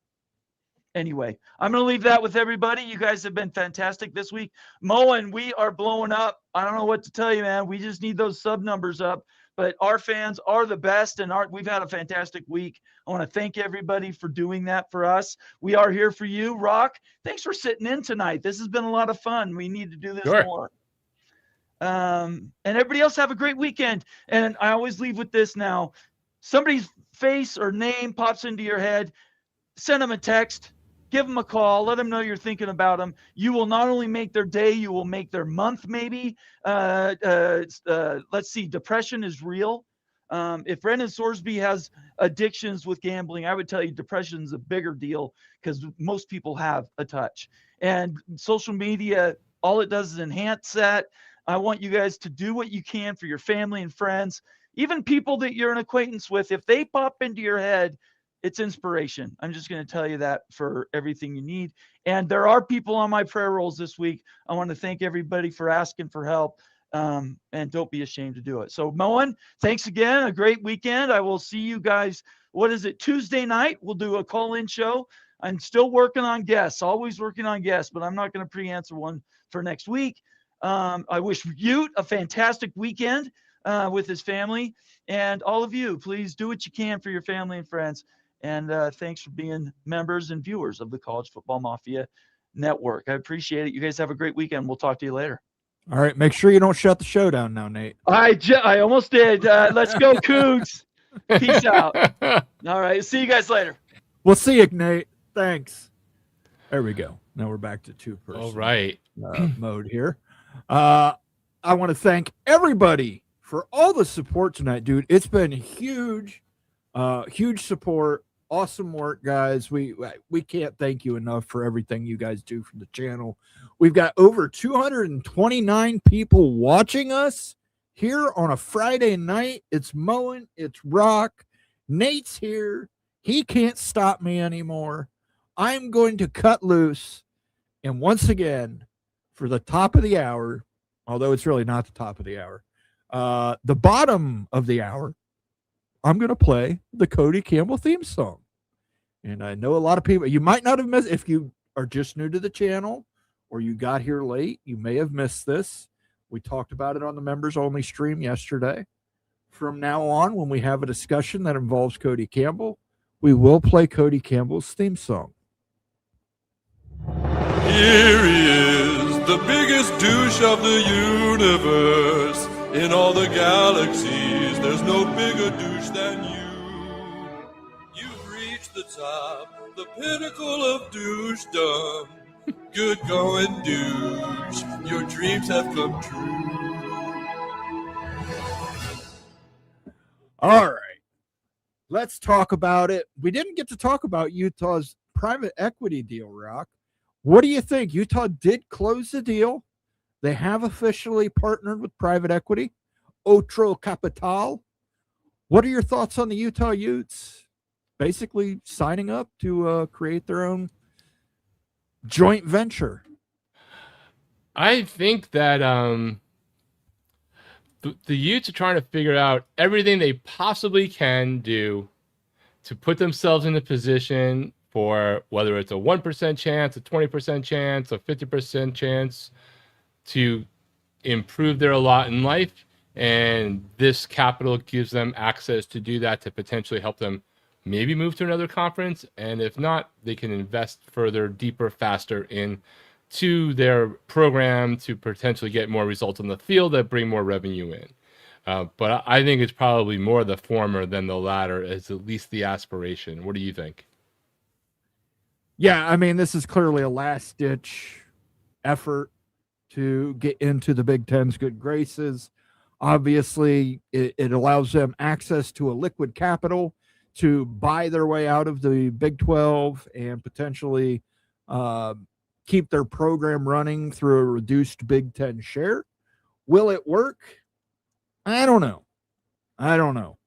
Anyway, I'm going to leave that with everybody. You guys have been fantastic this week. Mo, and we are blowing up. I don't know what to tell you, man. We just need those sub numbers up. But our fans are the best, and we've had a fantastic week. I want to thank everybody for doing that for us. We are here for you. Rock, thanks for sitting in tonight. This has been a lot of fun. We need to do this more. And everybody else have a great weekend. And I always leave with this now. somebody's face or name pops into your head, send them a text, give them a call, let them know you're thinking about them. You will not only make their day, you will make their month maybe. Let's see, depression is real. If Brendan Sorsby has addictions with gambling, I would tell you depression is a bigger deal because most people have a touch. And social media, all it does is enhance that. I want you guys to do what you can for your family and friends, even people that you're an acquaintance with. If they pop into your head, it's inspiration. I'm just going to tell you that for everything you need. And there are people on my prayer rolls this week. I want to thank everybody for asking for help. And don't be ashamed to do it. So Moen, thanks again. A great weekend. I will see you guys. What is it? Tuesday night. We'll do a call-in show. I'm still working on guests, always working on guests, but I'm not going to pre-answer one for next week. I wish Ute a fantastic weekend with his family, and all of you, please do what you can for your family and friends. And thanks for being members and viewers of the College Football Mafia Network. I appreciate it. You guys have a great weekend. We'll talk to you later. All right. Make sure you don't shut the show down now, Nate. I almost did. Let's go, Cougs. Peace out. All right. See you guys later. We'll see you, Nate. Thanks. There we go. Now we're back to two-person All right. mode here. I want to thank everybody for all the support tonight, dude. It's been huge, huge support. Awesome work, guys. We can't thank you enough for everything you guys do for the channel. We've got over 229 people watching us here on a Friday night. It's Moen, it's Rock. Nate's here. He can't stop me anymore. I'm going to cut loose. And once again, for the top of the hour, although it's really not the top of the hour, the bottom of the hour, I'm going to play the Cody Campbell theme song. And I know a lot of people, you might not have missed, if you are just new to the channel or you got here late, you may have missed this. We talked about it on the members only stream yesterday. From now on, when we have a discussion that involves Cody Campbell, we will play Cody Campbell's theme song. Here he is, the biggest douche of the universe. In all the galaxies, there's no bigger douche than you. You've reached the top, the pinnacle of douchedom. Good going, douche. Your dreams have come true. All right. Let's talk about it. We didn't get to talk about Utah's private equity deal, Rock. What do you think? Utah did close the deal. They have officially partnered with private equity, Otro Capital. What are your thoughts on the Utah Utes basically signing up to create their own joint venture? I think that the Utes are trying to figure out everything they possibly can do to put themselves in a position for whether it's a 1% chance, a 20% chance, a 50% chance to improve their lot in life. And this capital gives them access to do that, to potentially help them maybe move to another conference. And if not, they can invest further, deeper, faster into their program to potentially get more results on the field that bring more revenue in. But I think it's probably more the former than the latter, as at least the aspiration. What do you think? Yeah, I mean, this is clearly a last-ditch effort to get into the Big Ten's good graces. Obviously, it allows them access to a liquid capital to buy their way out of the Big 12 and potentially keep their program running through a reduced Big Ten share. Will it work? I don't know.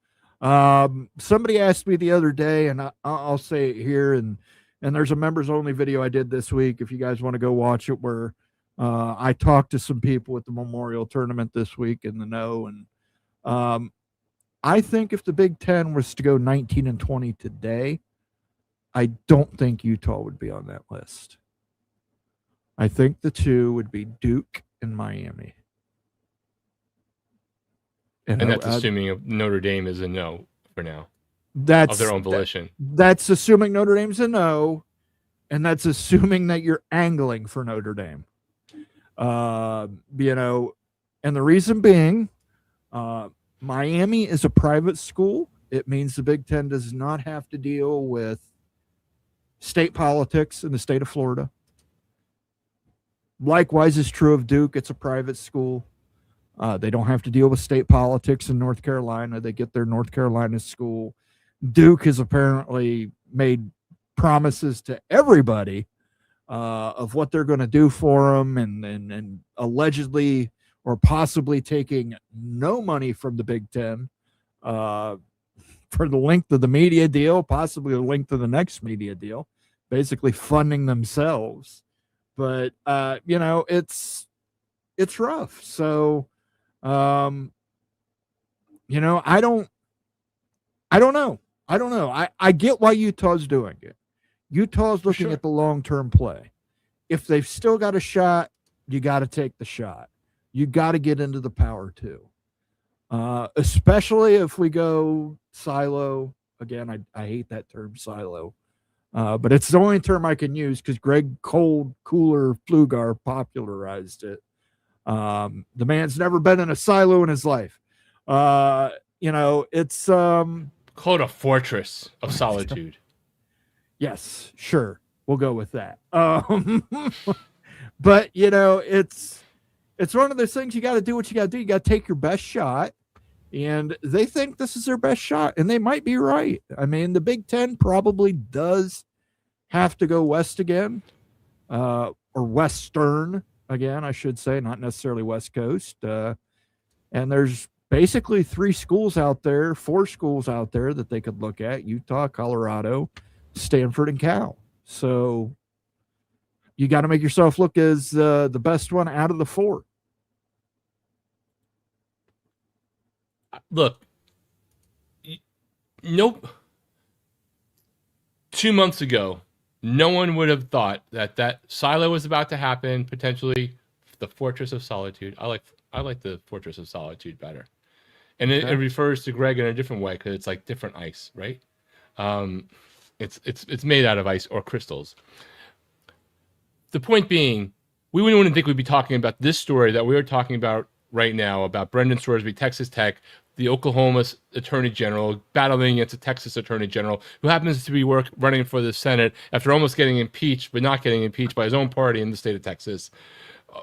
Somebody asked me the other day, and I'll say it here, and there's a members only video I did this week, if you guys want to go watch it, where I talked to some people at the Memorial Tournament this week in the know. And I think if the Big Ten was to go 19-20 today, I don't think Utah would be on that list. I think the two would be Duke and Miami. And that's assuming Notre Dame is a no for now. That's of their own volition. That's assuming Notre Dame's a no, and that's assuming that you're angling for Notre Dame. You know, and the reason being, Miami is a private school. It means the Big Ten does not have to deal with state politics in the state of Florida. Likewise is true of Duke. It's a private school. They don't have to deal with state politics in North Carolina. They get their North Carolina school. Duke has apparently made promises to everybody of what they're going to do for them, and allegedly or possibly taking no money from the Big Ten for the length of the media deal, possibly the length of the next media deal, basically funding themselves. But it's rough. So I don't know. I get why Utah's doing it. Utah's looking at the long-term play. If they've still got a shot, you got to take the shot. You got to get into the Power 2. Especially if we go silo. Again, I hate that term silo. But it's the only term I can use because Greg Cooler Pflugar popularized it. The man's never been in a silo in his life. It's called a fortress of solitude. Yes, sure. We'll go with that. But it's one of those things. You got to do what you got to do. You got to take your best shot. And they think this is their best shot, and they might be right. I mean, the Big Ten probably does have to go west again, or western again, I should say, not necessarily West Coast. And there's basically 4 schools out there that they could look at: Utah, Colorado, Stanford, and Cal. So you got to make yourself look as the best one out of the 4. Look, nope. 2 months ago, no one would have thought that silo was about to happen. Potentially, the Fortress of Solitude. I like the Fortress of Solitude better, and it refers to Greg in a different way because it's like different ice, right? It's made out of ice or crystals. The point being, we wouldn't think we'd be talking about this story that we are talking about right now about Brendan Sorsby, Texas Tech, the Oklahoma Attorney General battling against a Texas Attorney General who happens to be running for the Senate after almost getting impeached, but not getting impeached by his own party in the state of Texas,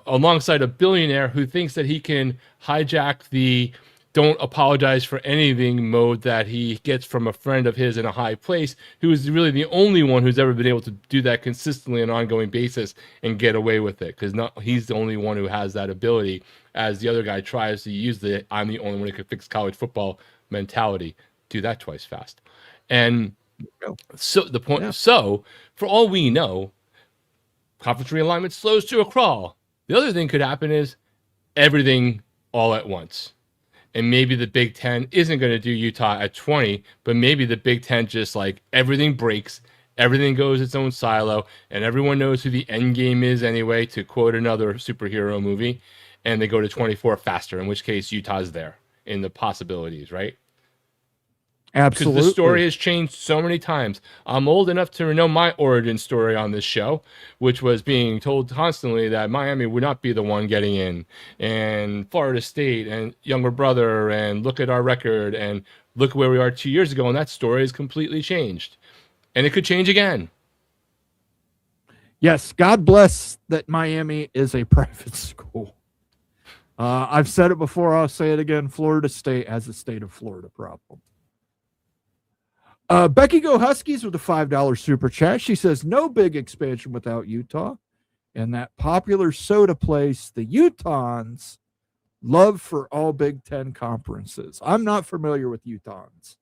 alongside a billionaire who thinks that he can hijack the don't apologize for anything mode that he gets from a friend of his in a high place, who is really the only one who's ever been able to do that consistently on an ongoing basis and get away with it, because he's the only one who has that ability, as the other guy tries to use the I'm the only one who can fix college football mentality. Do that twice fast. And so the point, so for all we know, conference realignment slows to a crawl. The other thing could happen is everything all at once. And maybe the Big Ten isn't going to do Utah at 20, but maybe the Big Ten just like everything breaks, everything goes its own silo, and everyone knows who the end game is anyway, to quote another superhero movie, and they go to 24 faster, in which case Utah's there in the possibilities, right? Absolutely. Because the story has changed so many times. I'm old enough to know my origin story on this show, which was being told constantly that Miami would not be the one getting in, and Florida State and younger brother, and look at our record, and look where we are 2 years ago, and that story has completely changed. And it could change again. Yes, God bless that Miami is a private school. I've said it before, I'll say it again. Florida State has a state of Florida problem. Becky Go Huskies with a $5 super chat. She says, no big expansion without Utah. And that popular soda place, the Utahns, love for all Big Ten conferences. I'm not familiar with Utahns,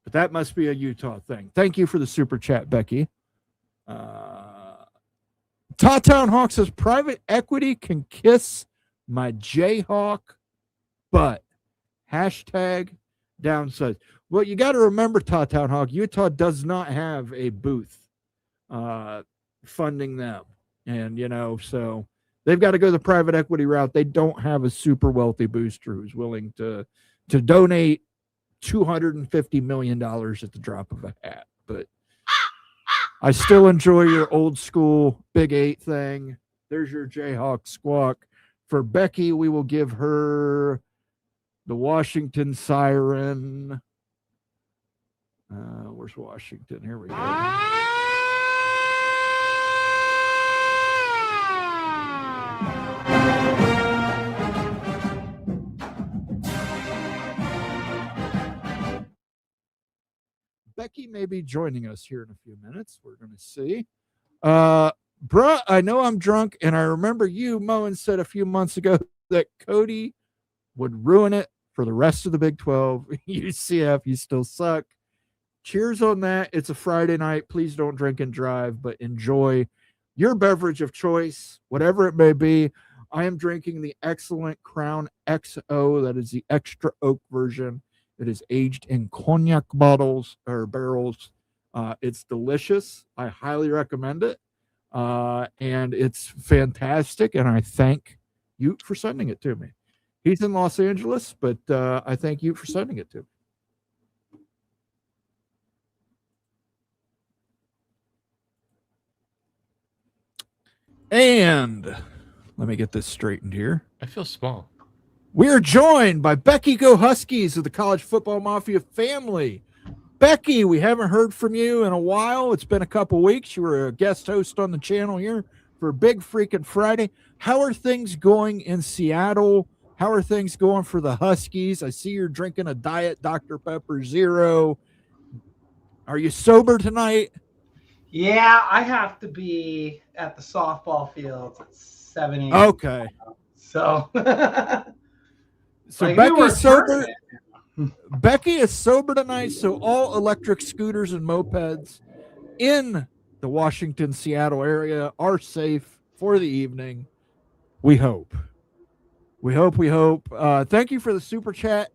but that must be a Utah thing. Thank you for the super chat, Becky. Tawtown Hawk says, private equity can kiss my Jayhawk butt. Hashtag downside. Well, you got to remember, Tawtown Hawk, Utah does not have a booth funding them. And, so they've got to go the private equity route. They don't have a super wealthy booster who's willing to donate $250 million at the drop of a hat. But I still enjoy your old school Big 8 thing. There's your Jayhawk squawk. For Becky, we will give her the Washington siren. Where's Washington? Here we go. Becky may be joining us here in a few minutes. We're going to see. Bruh, I know I'm drunk, and I remember you, Moen, said a few months ago that Cody would ruin it for the rest of the Big 12. UCF, you still suck. Cheers on that. It's a Friday night. Please don't drink and drive, but enjoy your beverage of choice, whatever it may be. I am drinking the excellent Crown XO. That is the extra oak version. It is aged in cognac bottles or barrels. It's delicious. I highly recommend it. And it's fantastic. And I thank Ute for sending it to me. He's in Los Angeles, but I thank you for sending it to me. And let me get this straightened here. I feel small. We are joined by Becky Go Huskies of the College Football Mafia family. Becky, we haven't heard from you in a while. It's been a couple weeks. You were a guest host on the channel here for Big Freaking Friday. How are things going in Seattle? How are things going for the Huskies? I see you're drinking a Diet Dr. Pepper Zero. Are you sober tonight? Yeah, I have to be at the softball fields at 7 a.m. Okay. So, so Becky's sober. Becky is sober tonight, so all electric scooters and mopeds in the Washington, Seattle area are safe for the evening. We hope. We hope. Thank you for the super chat.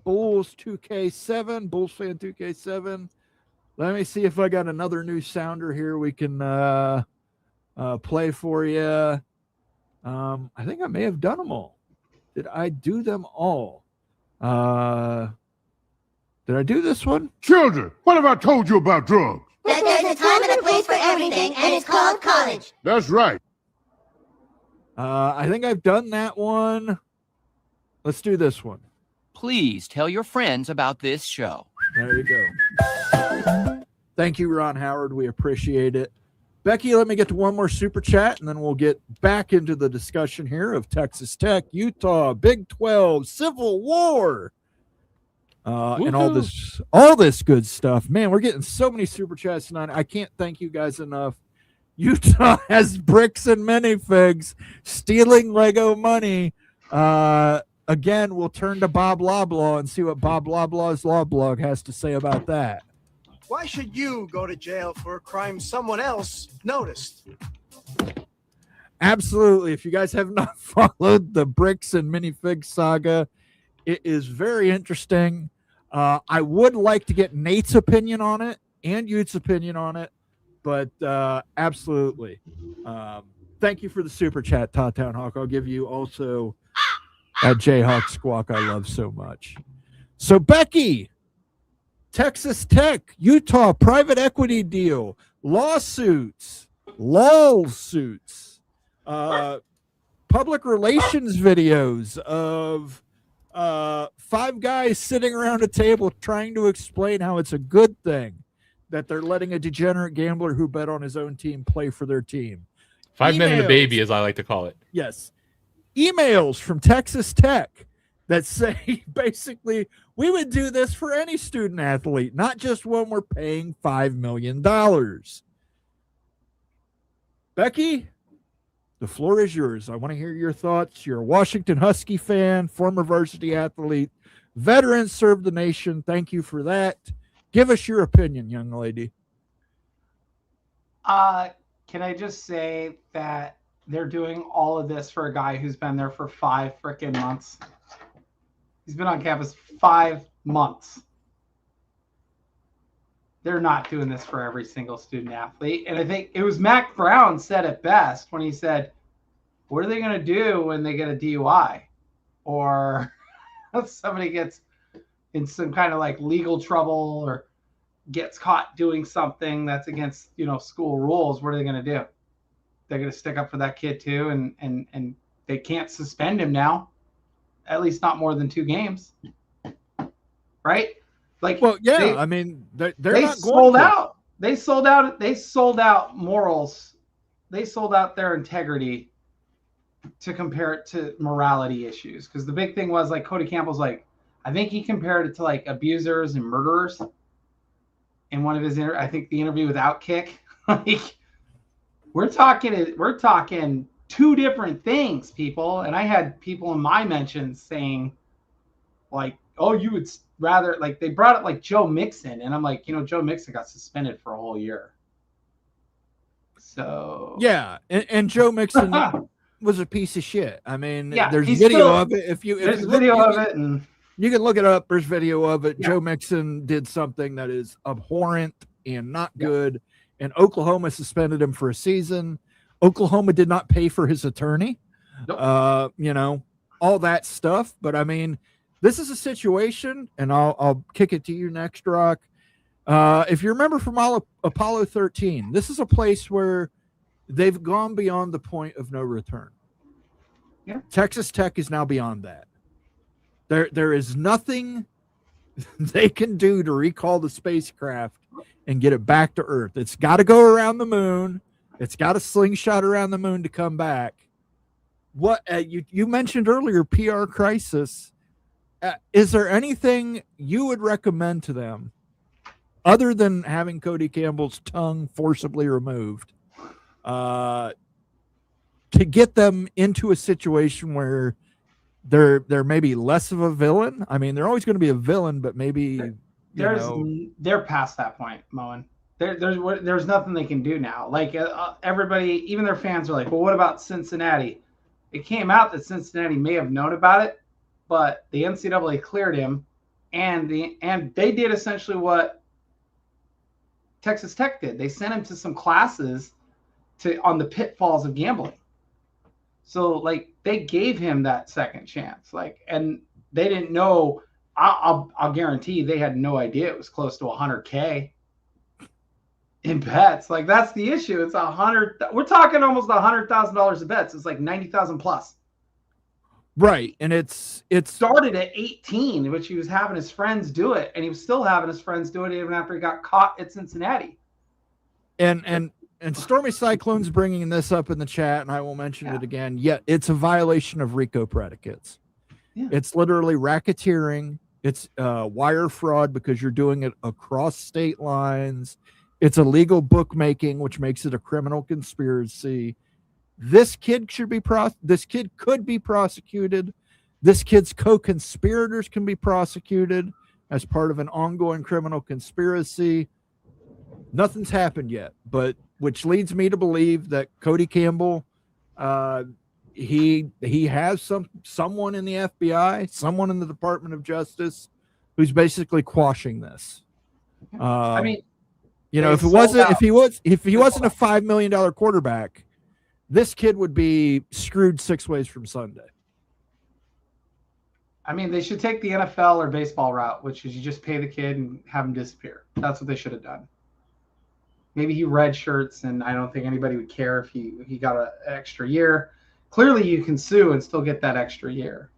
Bulls 2K7, Bulls fan 2K7. Let me see if I got another new sounder here we can play for you. I think I may have done them all. Did I do them all? Did I do this one? Children, what have I told you about drugs? That there's a time and a place for everything, and it's called college. That's right. I think I've done that one. Let's do this one. Please tell your friends about this show. There you go. Thank you, Ron Howard. We appreciate it. Becky, let me get to one more super chat, and then we'll get back into the discussion here of Texas Tech, Utah, Big 12, Civil War, and all this good stuff. Man, we're getting so many super chats tonight. I can't thank you guys enough. Utah has bricks and minifigs, stealing Lego money. Again, we'll turn to Bob Loblaw and see what Bob Loblaw's Law Blog has to say about that. Why should you go to jail for a crime someone else noticed? Absolutely. If you guys have not followed the bricks and minifig saga, it is very interesting. I would like to get Nate's opinion on it and Ute's opinion on it, but absolutely. Thank you for the super chat, Town Hawk. I'll give you also that Jayhawk squawk I love so much. So, Becky, Texas Tech, Utah private equity deal, lawsuits, lawsuits, public relations videos of 5 guys sitting around a table trying to explain how it's a good thing that they're letting a degenerate gambler who bet on his own team play for their team. 5 men and a baby, as I like to call it. Yes. Emails from Texas Tech that say basically we would do this for any student athlete, not just when we're paying $5 million. Becky, the floor is yours. I want to hear your thoughts. You're a Washington Husky fan, former varsity athlete, veteran, served the nation. Thank you for that. Give us your opinion, young lady. Can I just say that they're doing all of this for a guy who's been there for 5 freaking months? He's been on campus 5 months. They're not doing this for every single student athlete. And I think it was Mac Brown said it best when he said, what are they going to do when they get a DUI? Or somebody gets in some kind of like legal trouble or gets caught doing something that's against, school rules. What are they going to do? They're going to stick up for that kid too. And they can't suspend him now. at least not more than 2 games, right? Like, well, yeah, I mean, they're they not sold going to. out. They sold out. They sold out morals. They sold out their integrity to compare it to morality issues. Because the big thing was like Cody Campbell's like, I think he compared it to like abusers and murderers in one of his I think the interview with Outkick. Like, we're talking 2 different things, people. And I had people in my mentions saying, like, oh, you would rather, like, they brought up like Joe Mixon, and I'm like, Joe Mixon got suspended for a whole year. So yeah, and Joe Mixon was a piece of shit. I mean, yeah, there's video of it. If you video of it, and you can look it up. There's video of it. Yeah. Joe Mixon did something that is abhorrent and not good, and Oklahoma suspended him for a season. Oklahoma did not pay for his attorney. Nope. All that stuff. But I mean, this is a situation, and I'll kick it to you next, Rock. If you remember from Apollo 13, this is a place where they've gone beyond the point of no return. Yeah. Texas Tech is now beyond that. There is nothing they can do to recall the spacecraft and get it back to Earth. It's got to go around the moon. It's got a slingshot around the moon to come back. What you mentioned earlier, PR crisis. Is there anything you would recommend to them other than having Cody Campbell's tongue forcibly removed to get them into a situation where they're maybe less of a villain? I mean, they're always going to be a villain, but maybe they're past that point, Moen. There's nothing they can do now. Like everybody, even their fans are like, well, what about Cincinnati? It came out that Cincinnati may have known about it, but the NCAA cleared him, and they did essentially what Texas Tech did. They sent him to some classes on the pitfalls of gambling. So like they gave him that second chance. Like, and they didn't know. I'll guarantee they had no idea it was close to $100K in bets. Like, that's the issue. It's we're talking almost $100,000 of bets. It's like 90,000 plus. Right. And it started at 18, which he was having his friends do it, and he was still having his friends do it even after he got caught at Cincinnati. And Stormy Cyclone's bringing this up in the chat, and I will mention it again. Yet it's a violation of RICO predicates. Yeah. It's literally racketeering. It's wire fraud because you're doing it across state lines. It's illegal bookmaking, which makes it a criminal conspiracy. This kid could be prosecuted. This kid's co-conspirators can be prosecuted as part of an ongoing criminal conspiracy. Nothing's happened yet, but which leads me to believe that Cody Campbell, he has someone in the FBI, someone in the Department of Justice, who's basically quashing this. I mean, if he wasn't a $5 million quarterback, this kid would be screwed 6 ways from Sunday. I mean, they should take the NFL or baseball route, which is you just pay the kid and have him disappear. That's what they should have done. Maybe he red shirts, and I don't think anybody would care if he got an extra year. Clearly, you can sue and still get that extra year.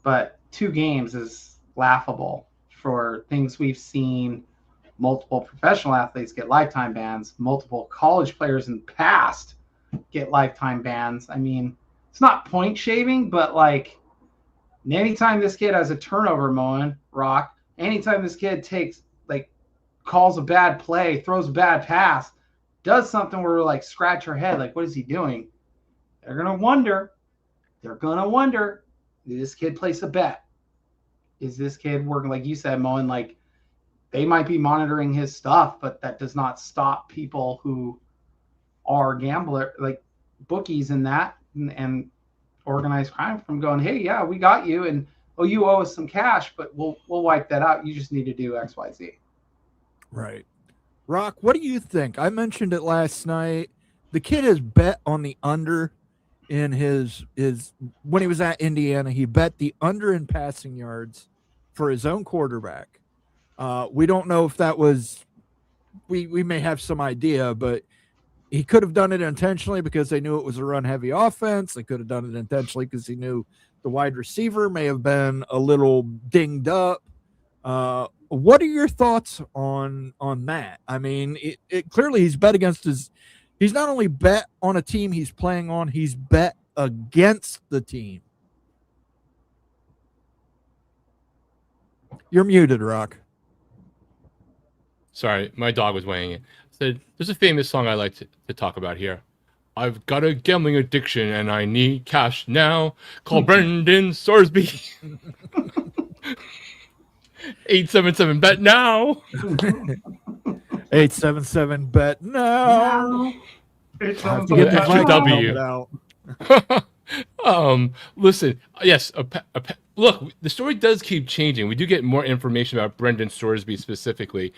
But 2 games is laughable for things we've seen. Multiple professional athletes get lifetime bans. Multiple college players in the past get lifetime bans. I mean, it's not point shaving, but like anytime this kid has a turnover, Rock, anytime this kid calls a bad play, throws a bad pass, does something where we're like scratch our head, like, what is he doing? They're gonna wonder. Did this kid place a bet? Is this kid working, like you said, Moen? Like, they might be monitoring his stuff, but that does not stop people who are gambler, like bookies and that, and organized crime from going, hey, yeah, we got you, and you owe us some cash, but we'll wipe that out. You just need to do X, Y, Z. Right. Rock, what do you think? I mentioned it last night. The kid has bet on the under in his when he was at Indiana. He bet the under in passing yards for his own quarterback. We don't know if that was, we may have some idea, but he could have done it intentionally because they knew it was a run heavy offense. They could have done it intentionally because he knew The wide receiver may have been a little dinged up. What are your thoughts on that? I mean, it clearly he's bet against he's not only bet on a team he's playing on, he's bet against the team. You're muted, Rock. Sorry, my dog was weighing it. Said, there's a famous song I like to talk about here. I've got a gambling addiction and I need cash now. Call Brendan Sorsby. 877 bet now. 877 bet now. W. Listen, yes, look, the story does keep changing. We do get more information about Brendan Sorsby specifically,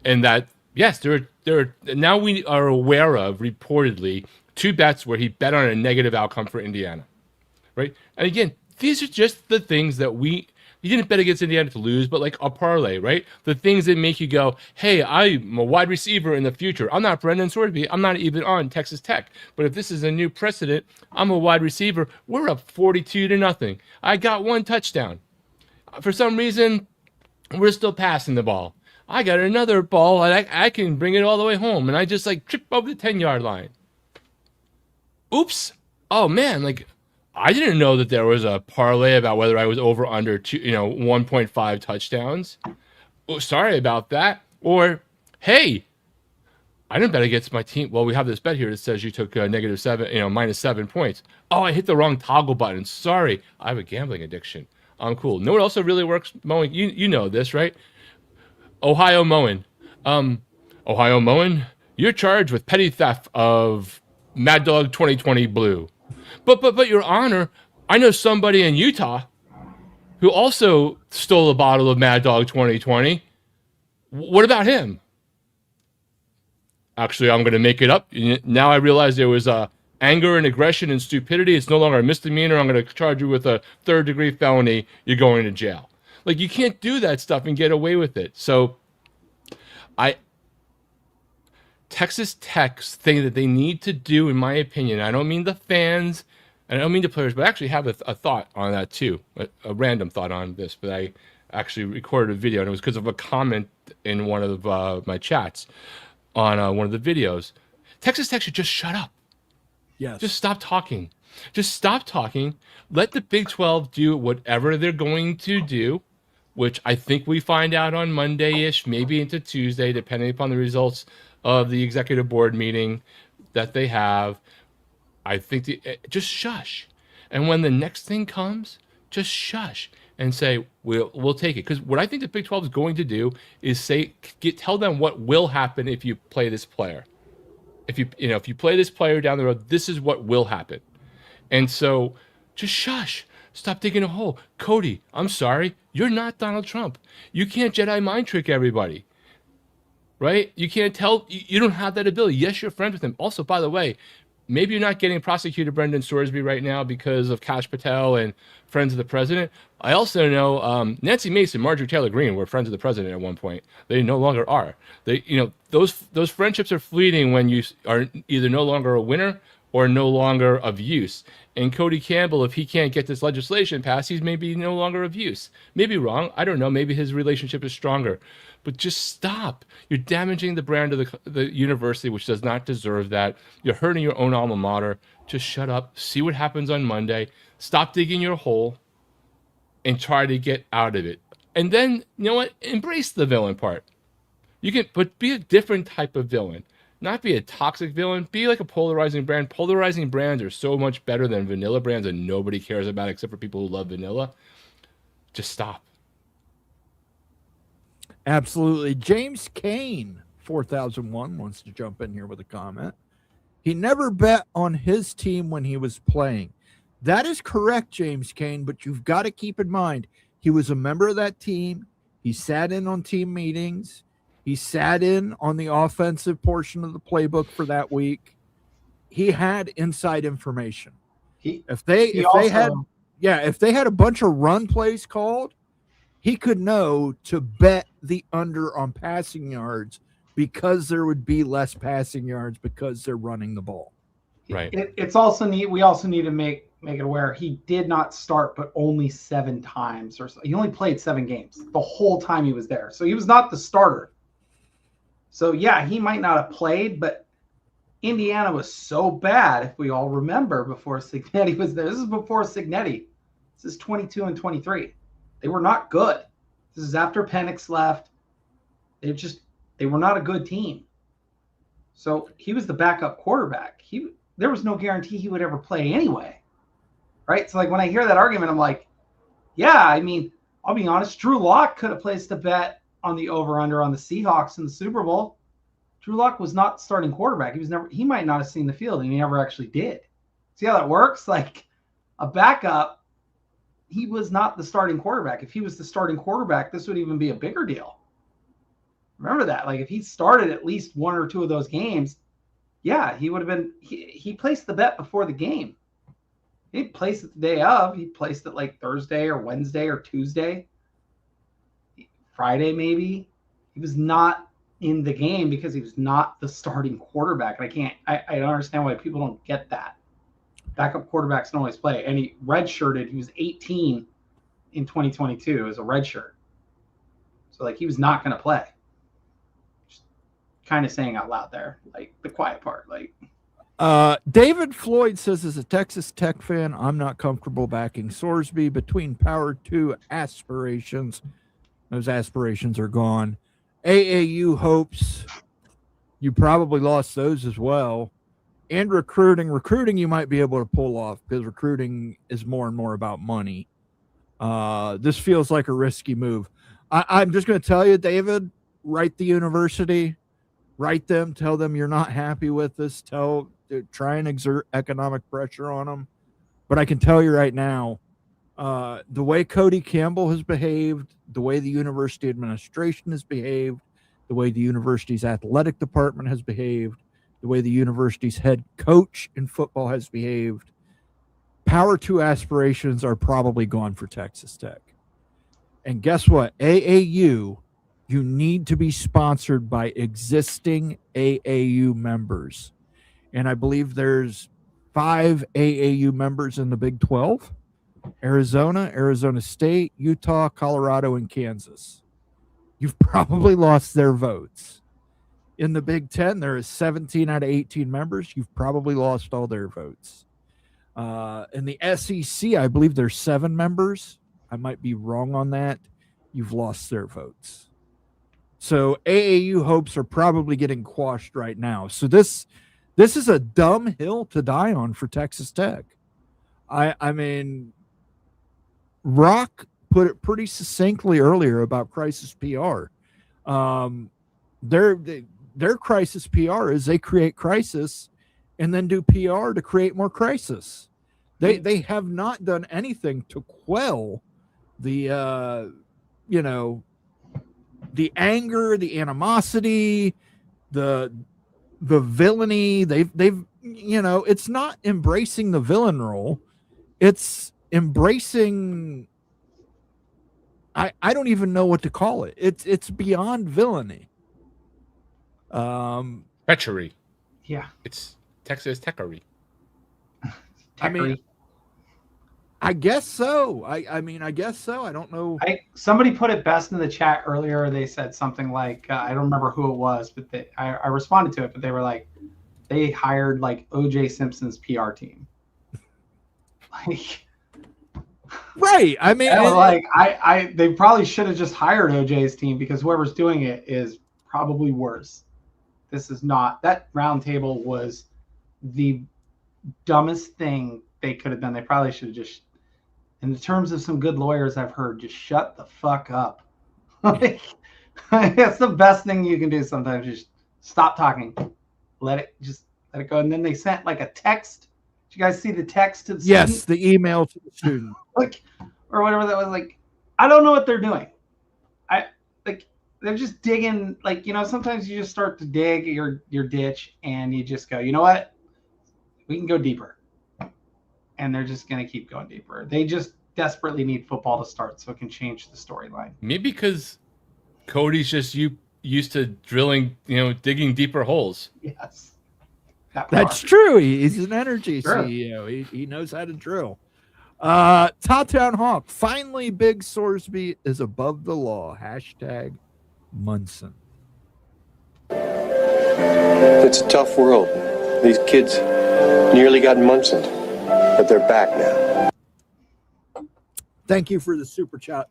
and that yes, there are now we are aware of reportedly 2 bets where he bet on a negative outcome for Indiana, right? And again, these are just the things that you didn't bet against Indiana to lose, but like a parlay, right? The things that make you go, hey, I'm a wide receiver in the future. I'm not Brendan Sorsby. I'm not even on Texas Tech. But if this is a new precedent, I'm a wide receiver. We're up 42-0. I got 1 touchdown. For some reason, we're still passing the ball. I got another ball, and I can bring it all the way home. And I just like trip over the 10-yard line. Oops. Oh, man, like... I didn't know that there was a parlay about whether I was over under 1.5 touchdowns. Oh, sorry about that. Or, hey, I didn't bet against my team. Well, we have this bet here that says you took -7 points. Oh, I hit the wrong toggle button. Sorry, I have a gambling addiction. I'm cool. No one also really works mowing. You know this, right? Ohio mowing. Ohio mowing. You're charged with petty theft of Mad Dog 2020 Blue. But Your Honor, I know somebody in Utah who also stole a bottle of Mad Dog 2020. What about him? Actually, I'm going to make it up. Now I realize there was anger and aggression and stupidity. It's no longer a misdemeanor. I'm going to charge you with a 3rd-degree felony. You're going to jail. Like, you can't do that stuff and get away with it. So Texas Tech's thing that they need to do, in my opinion, I don't mean the fans, and I don't mean the players, but I actually have a thought on that too, a random thought on this, but I actually recorded a video, and it was because of a comment in one of my chats on one of the videos. Texas Tech should just shut up. Yes. Just stop talking. Just stop talking. Let the Big 12 do whatever they're going to do, which I think we find out on Monday-ish, maybe into Tuesday, depending upon the results of the executive board meeting that they have. I think just shush. And when the next thing comes, just shush and say, we'll take it. Because what I think the Big 12 is going to do is tell them what will happen if you play this player. If you play this player down the road, this is what will happen. And so just shush. Stop digging a hole. Cody, I'm sorry. You're not Donald Trump. You can't Jedi mind trick everybody. Right? You can't tell. You don't have that ability. Yes, you're friends with him. Also, by the way, maybe you're not getting prosecutor Brendan Sorsby right now because of Kash Patel and friends of the president. I also know Nancy Mason, Marjorie Taylor Greene were friends of the president at one point. They no longer are. Those friendships are fleeting when you are either no longer a winner or no longer of use. And Cody Campbell, if he can't get this legislation passed, he's maybe no longer of use. Maybe wrong. I don't know. Maybe his relationship is stronger. But just stop. You're damaging the brand of the university, which does not deserve that. You're hurting your own alma mater. Just shut up. See what happens on Monday. Stop digging your hole and try to get out of it. And then, you know what? Embrace the villain part. But be a different type of villain. Not be a toxic villain. Be like a polarizing brand. Polarizing brands are so much better than vanilla brands that nobody cares about except for people who love vanilla. Just stop. Absolutely. James Kane, 4001, wants to jump in here with a comment. He never bet on his team when he was playing. That is correct, James Kane, but you've got to keep in mind, he was a member of that team. He sat in on team meetings. He sat in on the offensive portion of the playbook for that week. He had inside information. If they had a bunch of run plays called, he could know to bet the under on passing yards because there would be less passing yards because they're running the ball. Right. It's also neat. We also need to make make it aware he did not start, but only 7 times or so. He only played 7 games the whole time he was there. So he was not the starter. So yeah, he might not have played, but Indiana was so bad, if we all remember, before Cignetti was there. This is before Cignetti. This is 22 and 23. They were not good. This is after Penix left. They were not a good team. So he was the backup quarterback. There was no guarantee he would ever play anyway. Right? So like when I hear that argument, I'm like, yeah, I mean, I'll be honest, Drew Lock could have placed a bet on the over-under on the Seahawks in the Super Bowl. Drew Lock was not starting quarterback. He might not have seen the field, and he never actually did. See how that works? Like a backup, he was not the starting quarterback. If he was the starting quarterback, this would even be a bigger deal. Remember that. Like if he started at least 1 or 2 of those games, yeah, he would have been. He placed the bet before the game. He placed it the day of. He placed it like Thursday or Wednesday or Tuesday, Friday maybe. He was not in the game because he was not the starting quarterback. And I don't understand why people don't get that. Backup quarterbacks don't always play. And he redshirted. He was 18 in 2022 as a redshirt. So like he was not going to play. Just kind of saying out loud there, like the quiet part. Like David Floyd says, as a Texas Tech fan, I'm not comfortable backing Sorsby between Power 2 aspirations. Those aspirations are gone. AAU hopes, you probably lost those as well. And recruiting you might be able to pull off because recruiting is more and more about money. This feels like a risky move. I'm just going to tell you, David, write the university, write them, tell them you're not happy with this, try and exert economic pressure on them. But I can tell you right now, the way Cody Campbell has behaved, the way the university administration has behaved, the way the university's athletic department has behaved, the way the university's head coach in football has behaved, Power 2 aspirations are probably gone for Texas Tech. And guess what? AAU, you need to be sponsored by existing AAU members. And I believe there's 5 AAU members in the Big 12. Arizona, Arizona State, Utah, Colorado, and Kansas. You've probably lost their votes. In the Big 10, there is 17 out of 18 members. You've probably lost all their votes. In the SEC, I believe there's 7 members. I might be wrong on that. You've lost their votes. So AAU hopes are probably getting quashed right now. So this is a dumb hill to die on for Texas Tech. I mean, Rock put it pretty succinctly earlier about crisis PR. Their crisis PR is they create crisis and then do PR to create more crisis. They have not done anything to quell the the anger, the animosity, the villainy. They've it's not embracing the villain role. It's embracing, I don't even know what to call it. It's beyond villainy. Treachery. Yeah. It's Texas Techery. I mean, I guess so. I mean, I guess so. I don't know. Somebody put it best in the chat earlier. They said something like, I don't remember who it was, but I responded to it, but they were like, they hired like OJ Simpson's PR team. Like, right. I mean, they probably should have just hired OJ's team because whoever's doing it is probably worse. This is not, that round table was the dumbest thing they could have done. They probably should have just, in terms of some good lawyers I've heard, just shut the fuck up. Like, that's the best thing you can do sometimes. Just stop talking. Let it go. And then they sent like a text. Did you guys see the text to the student? Yes, the email to the student. Like, or whatever that was. Like, I don't know what they're doing. They're just digging. Like, sometimes you just start to dig your ditch and you just go, you know what? We can go deeper. And they're just going to keep going deeper. They just desperately need football to start so it can change the storyline. Maybe because Cody's just used to drilling, digging deeper holes. Yes. That's true. He's an energy Sure. CEO. He knows how to drill. Towtown Hawk. Finally, Big Sorsby is above the law. Hashtag Munson. It's a tough world. These kids nearly got Munson, but they're back now. Thank you for the super chat,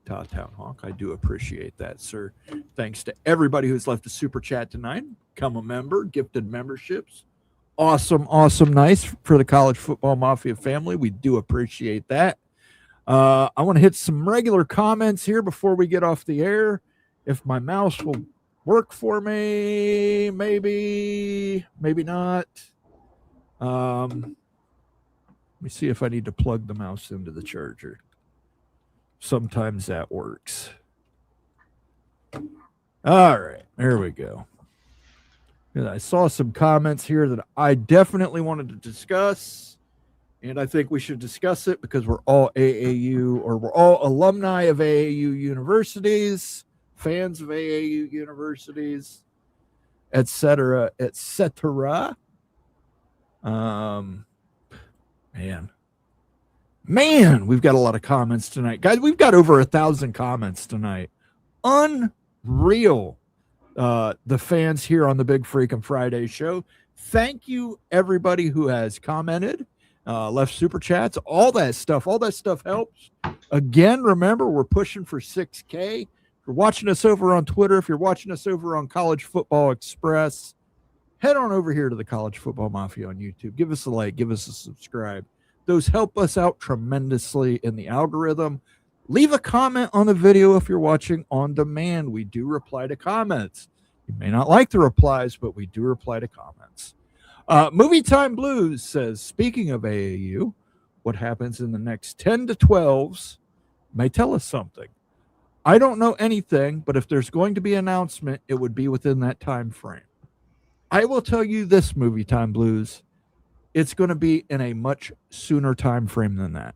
Towtown Hawk. I do appreciate that, sir. Thanks to everybody who's left a super chat tonight. Become a member, gifted memberships. Awesome, nice for the College Football Mafia family. We do appreciate that. I want to hit some regular comments here before we get off the air. If my mouse will work for me, maybe not. Let me see if I need to plug the mouse into the charger. Sometimes that works. All right, there we go. And I saw some comments here that I definitely wanted to discuss, and I think we should discuss it because we're all AAU, or we're all alumni of AAU universities, fans of AAU universities, etc., etc. Man, we've got a lot of comments tonight, guys. We've got over 1,000 comments tonight. Unreal. The fans here on the Big Freakin' Friday show. Thank you, everybody who has commented, left super chats, all that stuff. All that stuff helps. Again, remember, we're pushing for 6K. If you're watching us over on Twitter, if you're watching us over on College Football Express, head on over here to the College Football Mafia on YouTube. Give us a like, give us a subscribe. Those help us out tremendously in the algorithm. Leave a comment on the video if you're watching on demand. We do reply to comments. You may not like the replies, but we do reply to comments. Movie Time Blues says, speaking of AAU, what happens in the next 10 to 12s may tell us something. I don't know anything, but if there's going to be an announcement, it would be within that time frame. I will tell you this, Movie Time Blues, it's going to be in a much sooner time frame than that.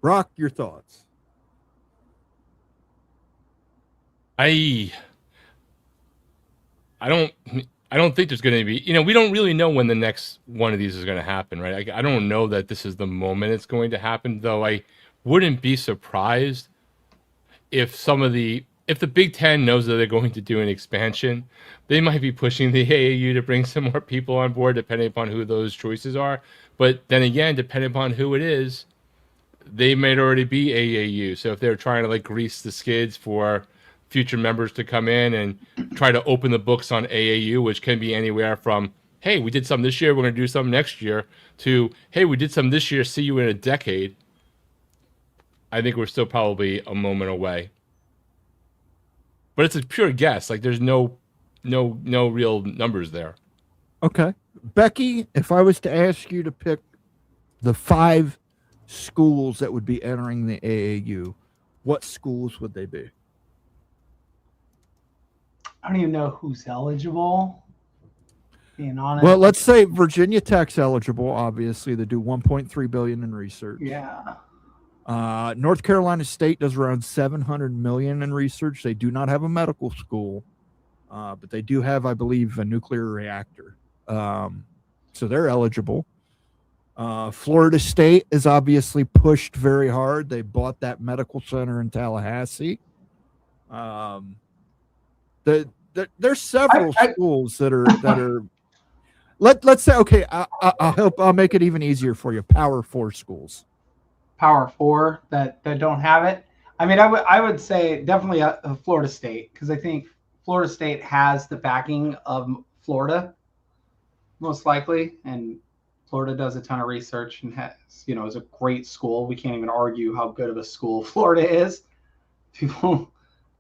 Brock, your thoughts? I don't think there's going to be, we don't really know when the next one of these is going to happen, right? I don't know that this is the moment it's going to happen, though I wouldn't be surprised if if the Big Ten knows that they're going to do an expansion, they might be pushing the AAU to bring some more people on board, depending upon who those choices are. But then again, depending upon who it is, they might already be AAU. So if they're trying to grease the skids for future members to come in and try to open the books on AAU, which can be anywhere from, hey, we did something this year, we're going to do something next year, to, hey, we did something this year, see you in a decade. I think we're still probably a moment away. But it's a pure guess. There's no real numbers there. Okay. Becky, if I was to ask you to pick the 5 schools that would be entering the AAU, what schools would they be? I don't even know who's eligible. Being honest. Well, let's say Virginia Tech's eligible. Obviously, they do $1.3 billion in research. Yeah. North Carolina State does around $700 million in research. They do not have a medical school, but they do have, I believe, a nuclear reactor. So they're eligible. Florida State is obviously pushed very hard. They bought that medical center in Tallahassee. There's several schools that are. Let's say, okay, I'll make it even easier for you. Power 4 schools. Power 4 that don't have it. I mean, I would say definitely Florida State, because I think Florida State has the backing of Florida, most likely, and Florida does a ton of research and has, is a great school. We can't even argue how good of a school Florida is. People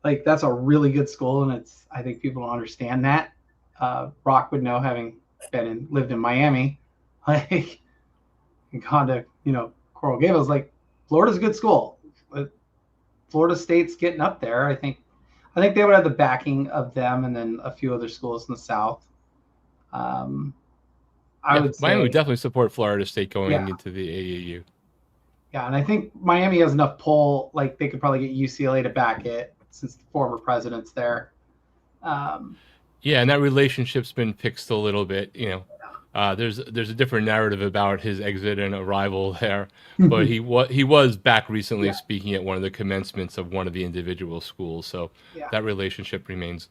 that's a really good school, and I think people don't understand that. Brock would know, having lived in Miami, and gone to Coral Gables. Florida's a good school. Florida State's getting up there. I think they would have the backing of them, and then a few other schools in the South. I would say Miami would definitely support Florida State going into the AAU. Yeah, and I think Miami has enough pull. They could probably get UCLA to back it, since the former president's there. Yeah, and that relationship's been fixed a little bit. There's a different narrative about his exit and arrival there, but he was back recently speaking at one of the commencements of one of the individual schools. So that relationship remains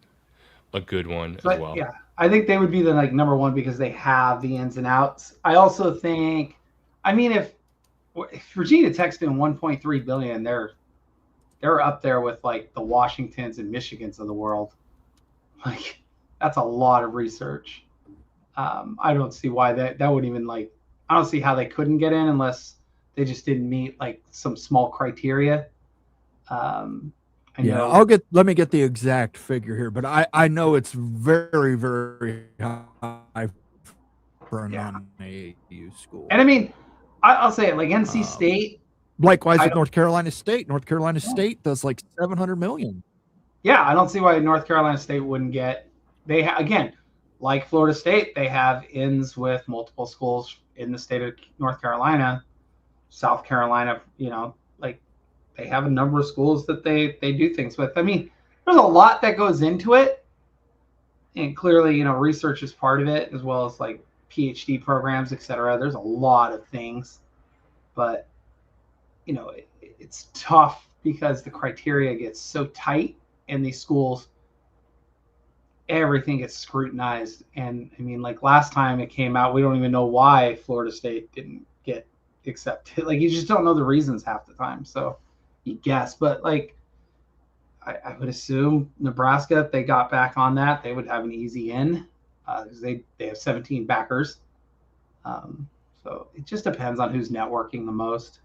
a good one as well. Yeah, I think they would be the number one because they have the ins and outs. I also think, if Virginia Tech's doing 1.3 billion, they're up there with like the Washingtons and Michigans of the world. Like, that's a lot of research. I don't see why that wouldn't even I don't see how they couldn't get in unless they just didn't meet like some small criteria. Let me get the exact figure here, but I know it's very, very high for a non-AAU school. And I'll say it, like NC State. Likewise with North Carolina State. North Carolina State does like 700 million. Yeah, I don't see why North Carolina State wouldn't get. Again, like Florida State, they have ins with multiple schools in the state of North Carolina, South Carolina. They have a number of schools that they do things with. There's a lot that goes into it, and clearly, research is part of it, as well as like PhD programs, etc. There's a lot of things, but it's tough because the criteria gets so tight, and these schools, everything gets scrutinized. And like last time it came out, we don't even know why Florida State didn't get accepted. Like, you just don't know the reasons half the time. So you guess, but like I would assume Nebraska, if they got back on that, they would have an easy in because they have 17 backers. So it just depends on who's networking the most.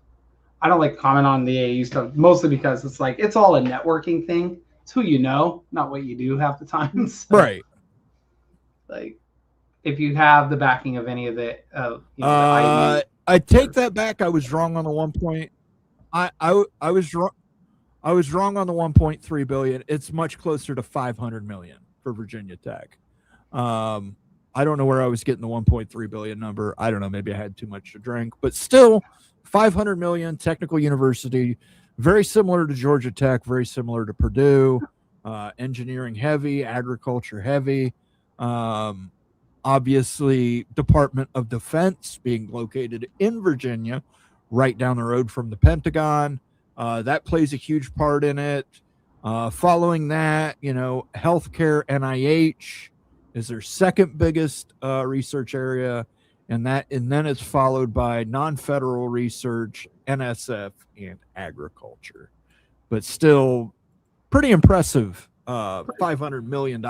I don't like comment on the AAU stuff, mostly because it's all a networking thing. It's who you know, not what you do half the time. So, right. Like, if you have the backing of any of it, I take that back. I was wrong on the 1 point. I was wrong. I was wrong on the 1.3 billion. It's much closer to 500 million for Virginia Tech. I don't know where I was getting the 1.3 billion number. I don't know. Maybe I had too much to drink, but still 500 million. Technical University, very similar to Georgia Tech, very similar to Purdue. Engineering heavy, agriculture heavy. Obviously, Department of Defense being located in Virginia, right down the road from the Pentagon. That plays a huge part in it. Following that, healthcare, NIH is their second biggest research area, and then it's followed by non-federal research, NSF, and agriculture. But still, pretty impressive. $500 million.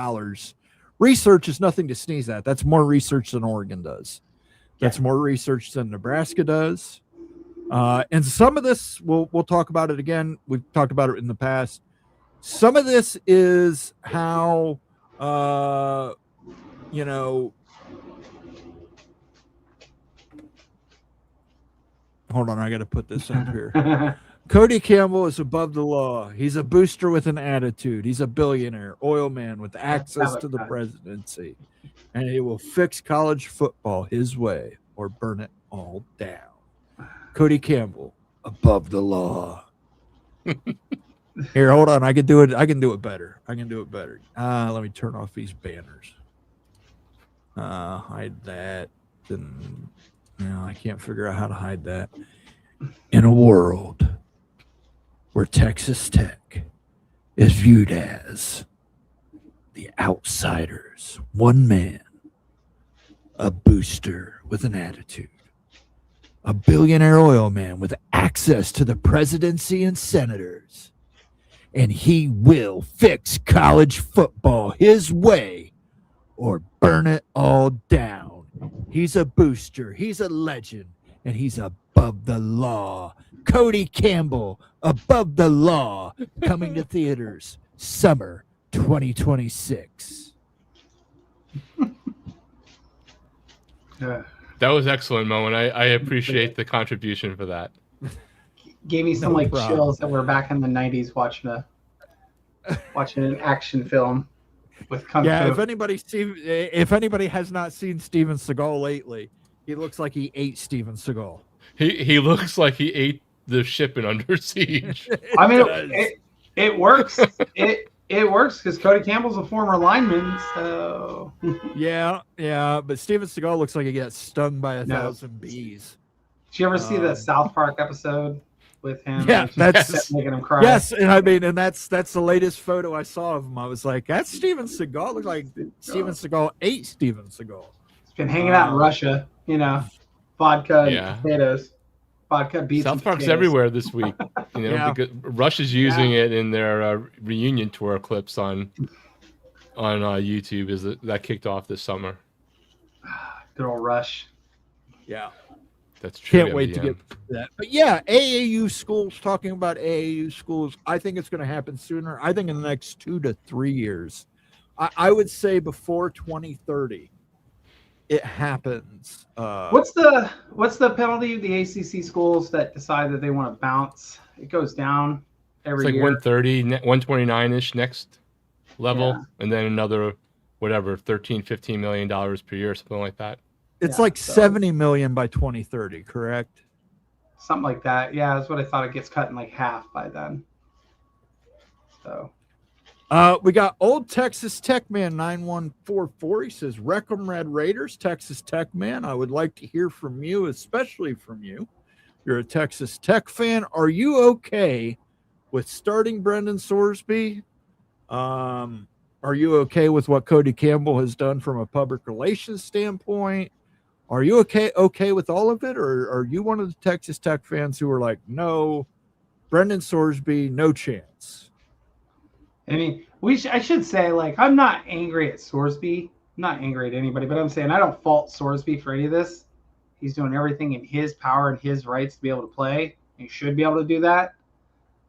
Research is nothing to sneeze at. That's more research than Oregon does. That's more research than Nebraska does. And some of this, we'll talk about it again. We've talked about it in the past. Some of this is how, hold on, I got to put this up here. Cody Campbell is above the law. He's a booster with an attitude. He's a billionaire, oil man with access to the presidency. And he will fix college football his way or burn it all down. Cody Campbell, above the law. Here, hold on. I can do it better. Let me turn off these banners. Hide that. No, I can't figure out how to hide that. In a world where Texas Tech is viewed as the outsiders, one man, a booster with an attitude, a billionaire oil man with access to the presidency and senators, and he will fix college football his way or burn it all down. He's a booster, he's a legend, and he's above the law. Cody Campbell, above the law, coming to theaters summer 2026. That was excellent, Mo, and I appreciate the contribution for that. Gave me some chills that we're back in the 90s watching an action film with Kung Fu. If anybody has not seen Steven Seagal lately, he looks like he ate Steven Seagal. He looks like he ate the ship in Under Siege. It works. It works because Cody Campbell's a former lineman, so yeah. But Steven Seagal looks like he got stung by 1,000 bees. Did you ever see the South Park episode with him? Yeah, that's kept making him cry. Yes, and I mean, and that's the latest photo I saw of him. I was like, that's Steven Seagal. Looked like Steven Seagal ate Steven Seagal. He's been hanging out in Russia, vodka and potatoes. Vodka, beets, South and Park's potatoes. everywhere this week, because Russia's using it in their reunion tour clips on YouTube. That kicked off this summer? Good old Rush. Yeah. That's true. Can't wait to get to that. But yeah, AAU schools, talking about AAU schools, I think it's going to happen sooner. I think in the next 2 to 3 years. I would say before 2030, it happens. What's the penalty of the ACC schools that decide that they want to bounce? It goes down every year. year. It's like 130, 129-ish next level, and then another, whatever, $13-15 million per year, something like that. It's like 70 million by 2030, correct? Something like that. Yeah, that's what I thought. It gets cut in like half by then. So we got old Texas Tech man 9144. He says, Wreckham Red Raiders, Texas Tech man. I would like to hear from you, especially from you. You're a Texas Tech fan. Are you okay with starting Brendan Sorsby? Are you okay with what Cody Campbell has done from a public relations standpoint? Are you okay with all of it? Or are you one of the Texas Tech fans who are like, no, Brendan Sorsby, no chance? I mean, I should say, like, I'm not angry at Sorsby. I'm not angry at anybody, but I'm saying I don't fault Sorsby for any of this. He's doing everything in his power and his rights to be able to play. He should be able to do that.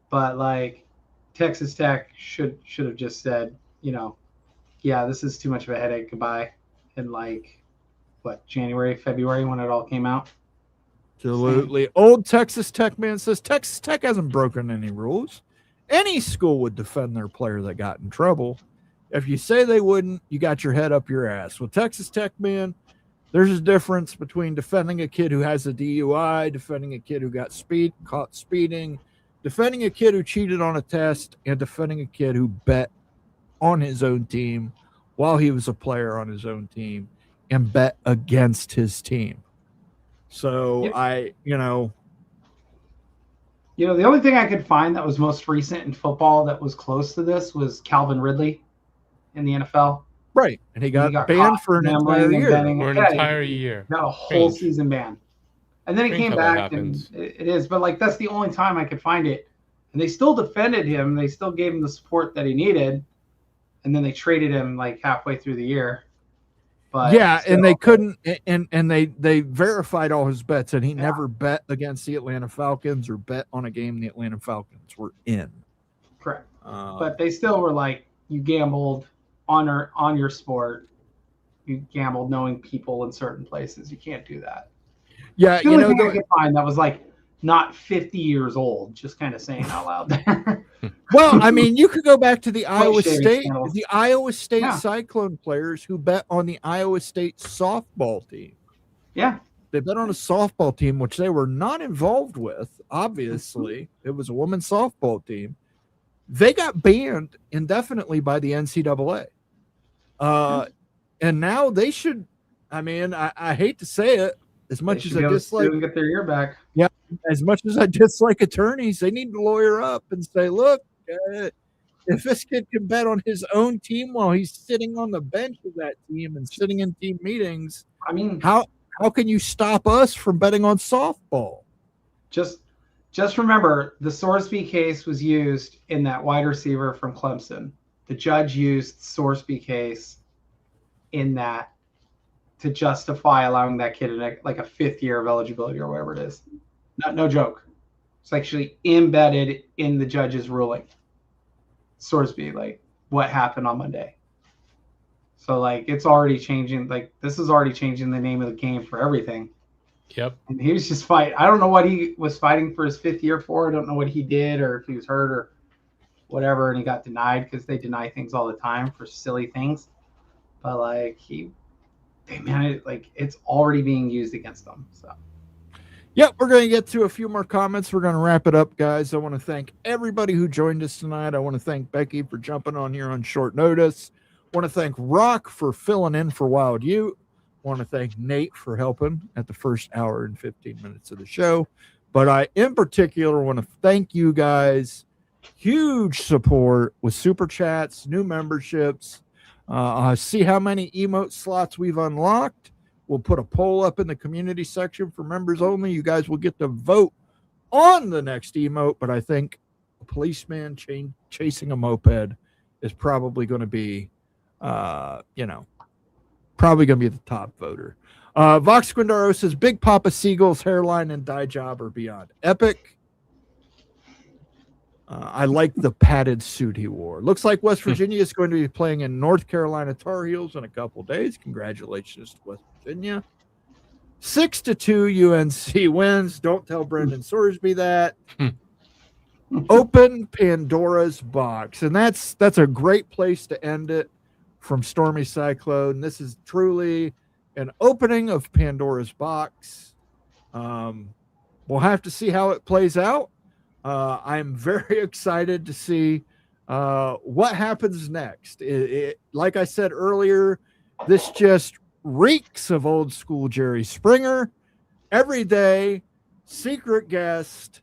But, like, Texas Tech should have just said, yeah, this is too much of a headache. Goodbye. In, like, January, February, when it all came out? Absolutely. Old Texas Tech man says Texas Tech hasn't broken any rules. Any school would defend their player that got in trouble. If you say they wouldn't, you got your head up your ass. Well, Texas Tech man, there's a difference between defending a kid who has a DUI, defending a kid who got caught speeding, defending a kid who cheated on a test, and defending a kid who bet on his own team while he was a player on his own team and bet against his team. So the only thing I could find that was most recent in football that was close to this was Calvin Ridley in the NFL. Right. And he got banned for an entire year. Got a whole season ban. And then he came back, and it is. But, like, that's the only time I could find it. And they still defended him. They still gave him the support that he needed. And then they traded him, like, halfway through the year. But yeah, and they couldn't, and they verified all his bets, and he never bet against the Atlanta Falcons or bet on a game the Atlanta Falcons were in. Correct. But they still were like, you gambled on your sport. You gambled knowing people in certain places. You can't do that. Yeah, the only thing I could find that was like not 50 years old, just kind of saying out loud there. Well, I mean, you could go back to the Iowa State Yeah. Cyclone players who bet on the Iowa State softball team. Yeah. They bet on a softball team, which they were not involved with. Obviously, it was a women's softball team. They got banned indefinitely by the NCAA. And now they should, I mean, I hate to say it, as much as I dislike, get their ear back. Yeah, as much as I dislike attorneys, they need to lawyer up and say, look, if this kid can bet on his own team while he's sitting on the bench of that team and sitting in team meetings, I mean, how can you stop us from betting on softball? Just remember, the Sorsby case was used in that wide receiver from Clemson. The judge used Sorsby case in that to justify allowing that kid like a fifth year of eligibility or whatever it is. No joke. It's actually embedded in the judge's ruling. Sorsby, like what happened on Monday. So like it's already changing. Like this is already changing the name of the game for everything. Yep. And he was just fighting. I don't know what he was fighting for his fifth year for. I don't know what he did or if he was hurt or whatever. And he got denied because they deny things all the time for silly things. But like it's already being used against them. So. Yep, we're going to get to a few more comments. We're going to wrap it up, guys. I want to thank everybody who joined us tonight. I want to thank Becky for jumping on here on short notice. I want to thank Rock for filling in for Wild Ute. I want to thank Nate for helping at the first hour and 15 minutes of the show. But I, in particular, want to thank you guys. Huge support with super chats, new memberships. See how many emote slots we've unlocked. We'll put a poll up in the community section for members only. You guys will get to vote on the next emote, but I think a policeman chasing a moped is probably going to be, probably going to be the top voter. Vox Quindaro says, Big Papa Siegel's hairline and dye job are beyond epic. I like the padded suit he wore. Looks like West Virginia is going to be playing in North Carolina Tar Heels in a couple days. Congratulations to West Virginia. 6-2 UNC wins. Don't tell Brendan Sorsby that. Open Pandora's box. And that's a great place to end it from Stormy Cyclone. This is truly an opening of Pandora's box. We'll have to see how it plays out. I'm very excited to see what happens next. Like I said earlier, this just reeks of old school Jerry Springer. Every day, secret guest.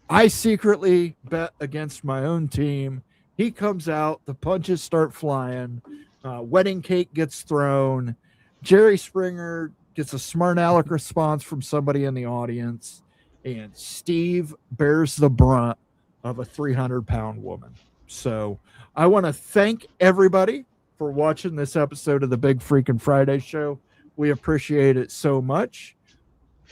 I secretly bet against my own team. He comes out, the punches start flying, wedding cake gets thrown. Jerry Springer gets a smart aleck response from somebody in the audience. And Steve bears the brunt of a 300-pound woman. So I want to thank everybody for watching this episode of the Big Freaking Friday Show. We appreciate it so much.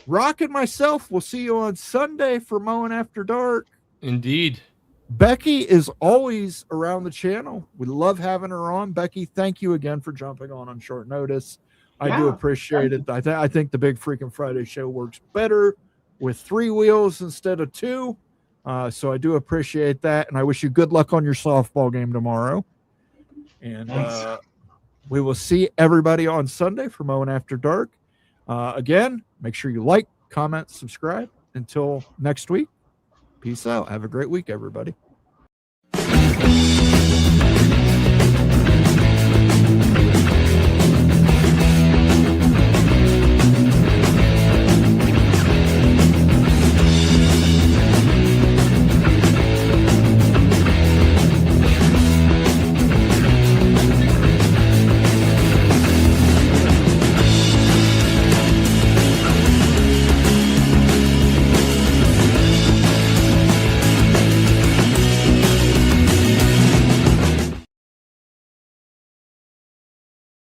Rock and myself will see you on Sunday for Mowing After Dark. Indeed. Becky is always around the channel. We love having her on. Becky, thank you again for jumping on short notice. I do appreciate it. I think the Big Freaking Friday Show works better with 3 wheels instead of 2. So I do appreciate that. And I wish you good luck on your softball game tomorrow. And we will see everybody on Sunday for Mowing After Dark. Again, make sure you like, comment, subscribe. Until next week, peace out. Have a great week, everybody.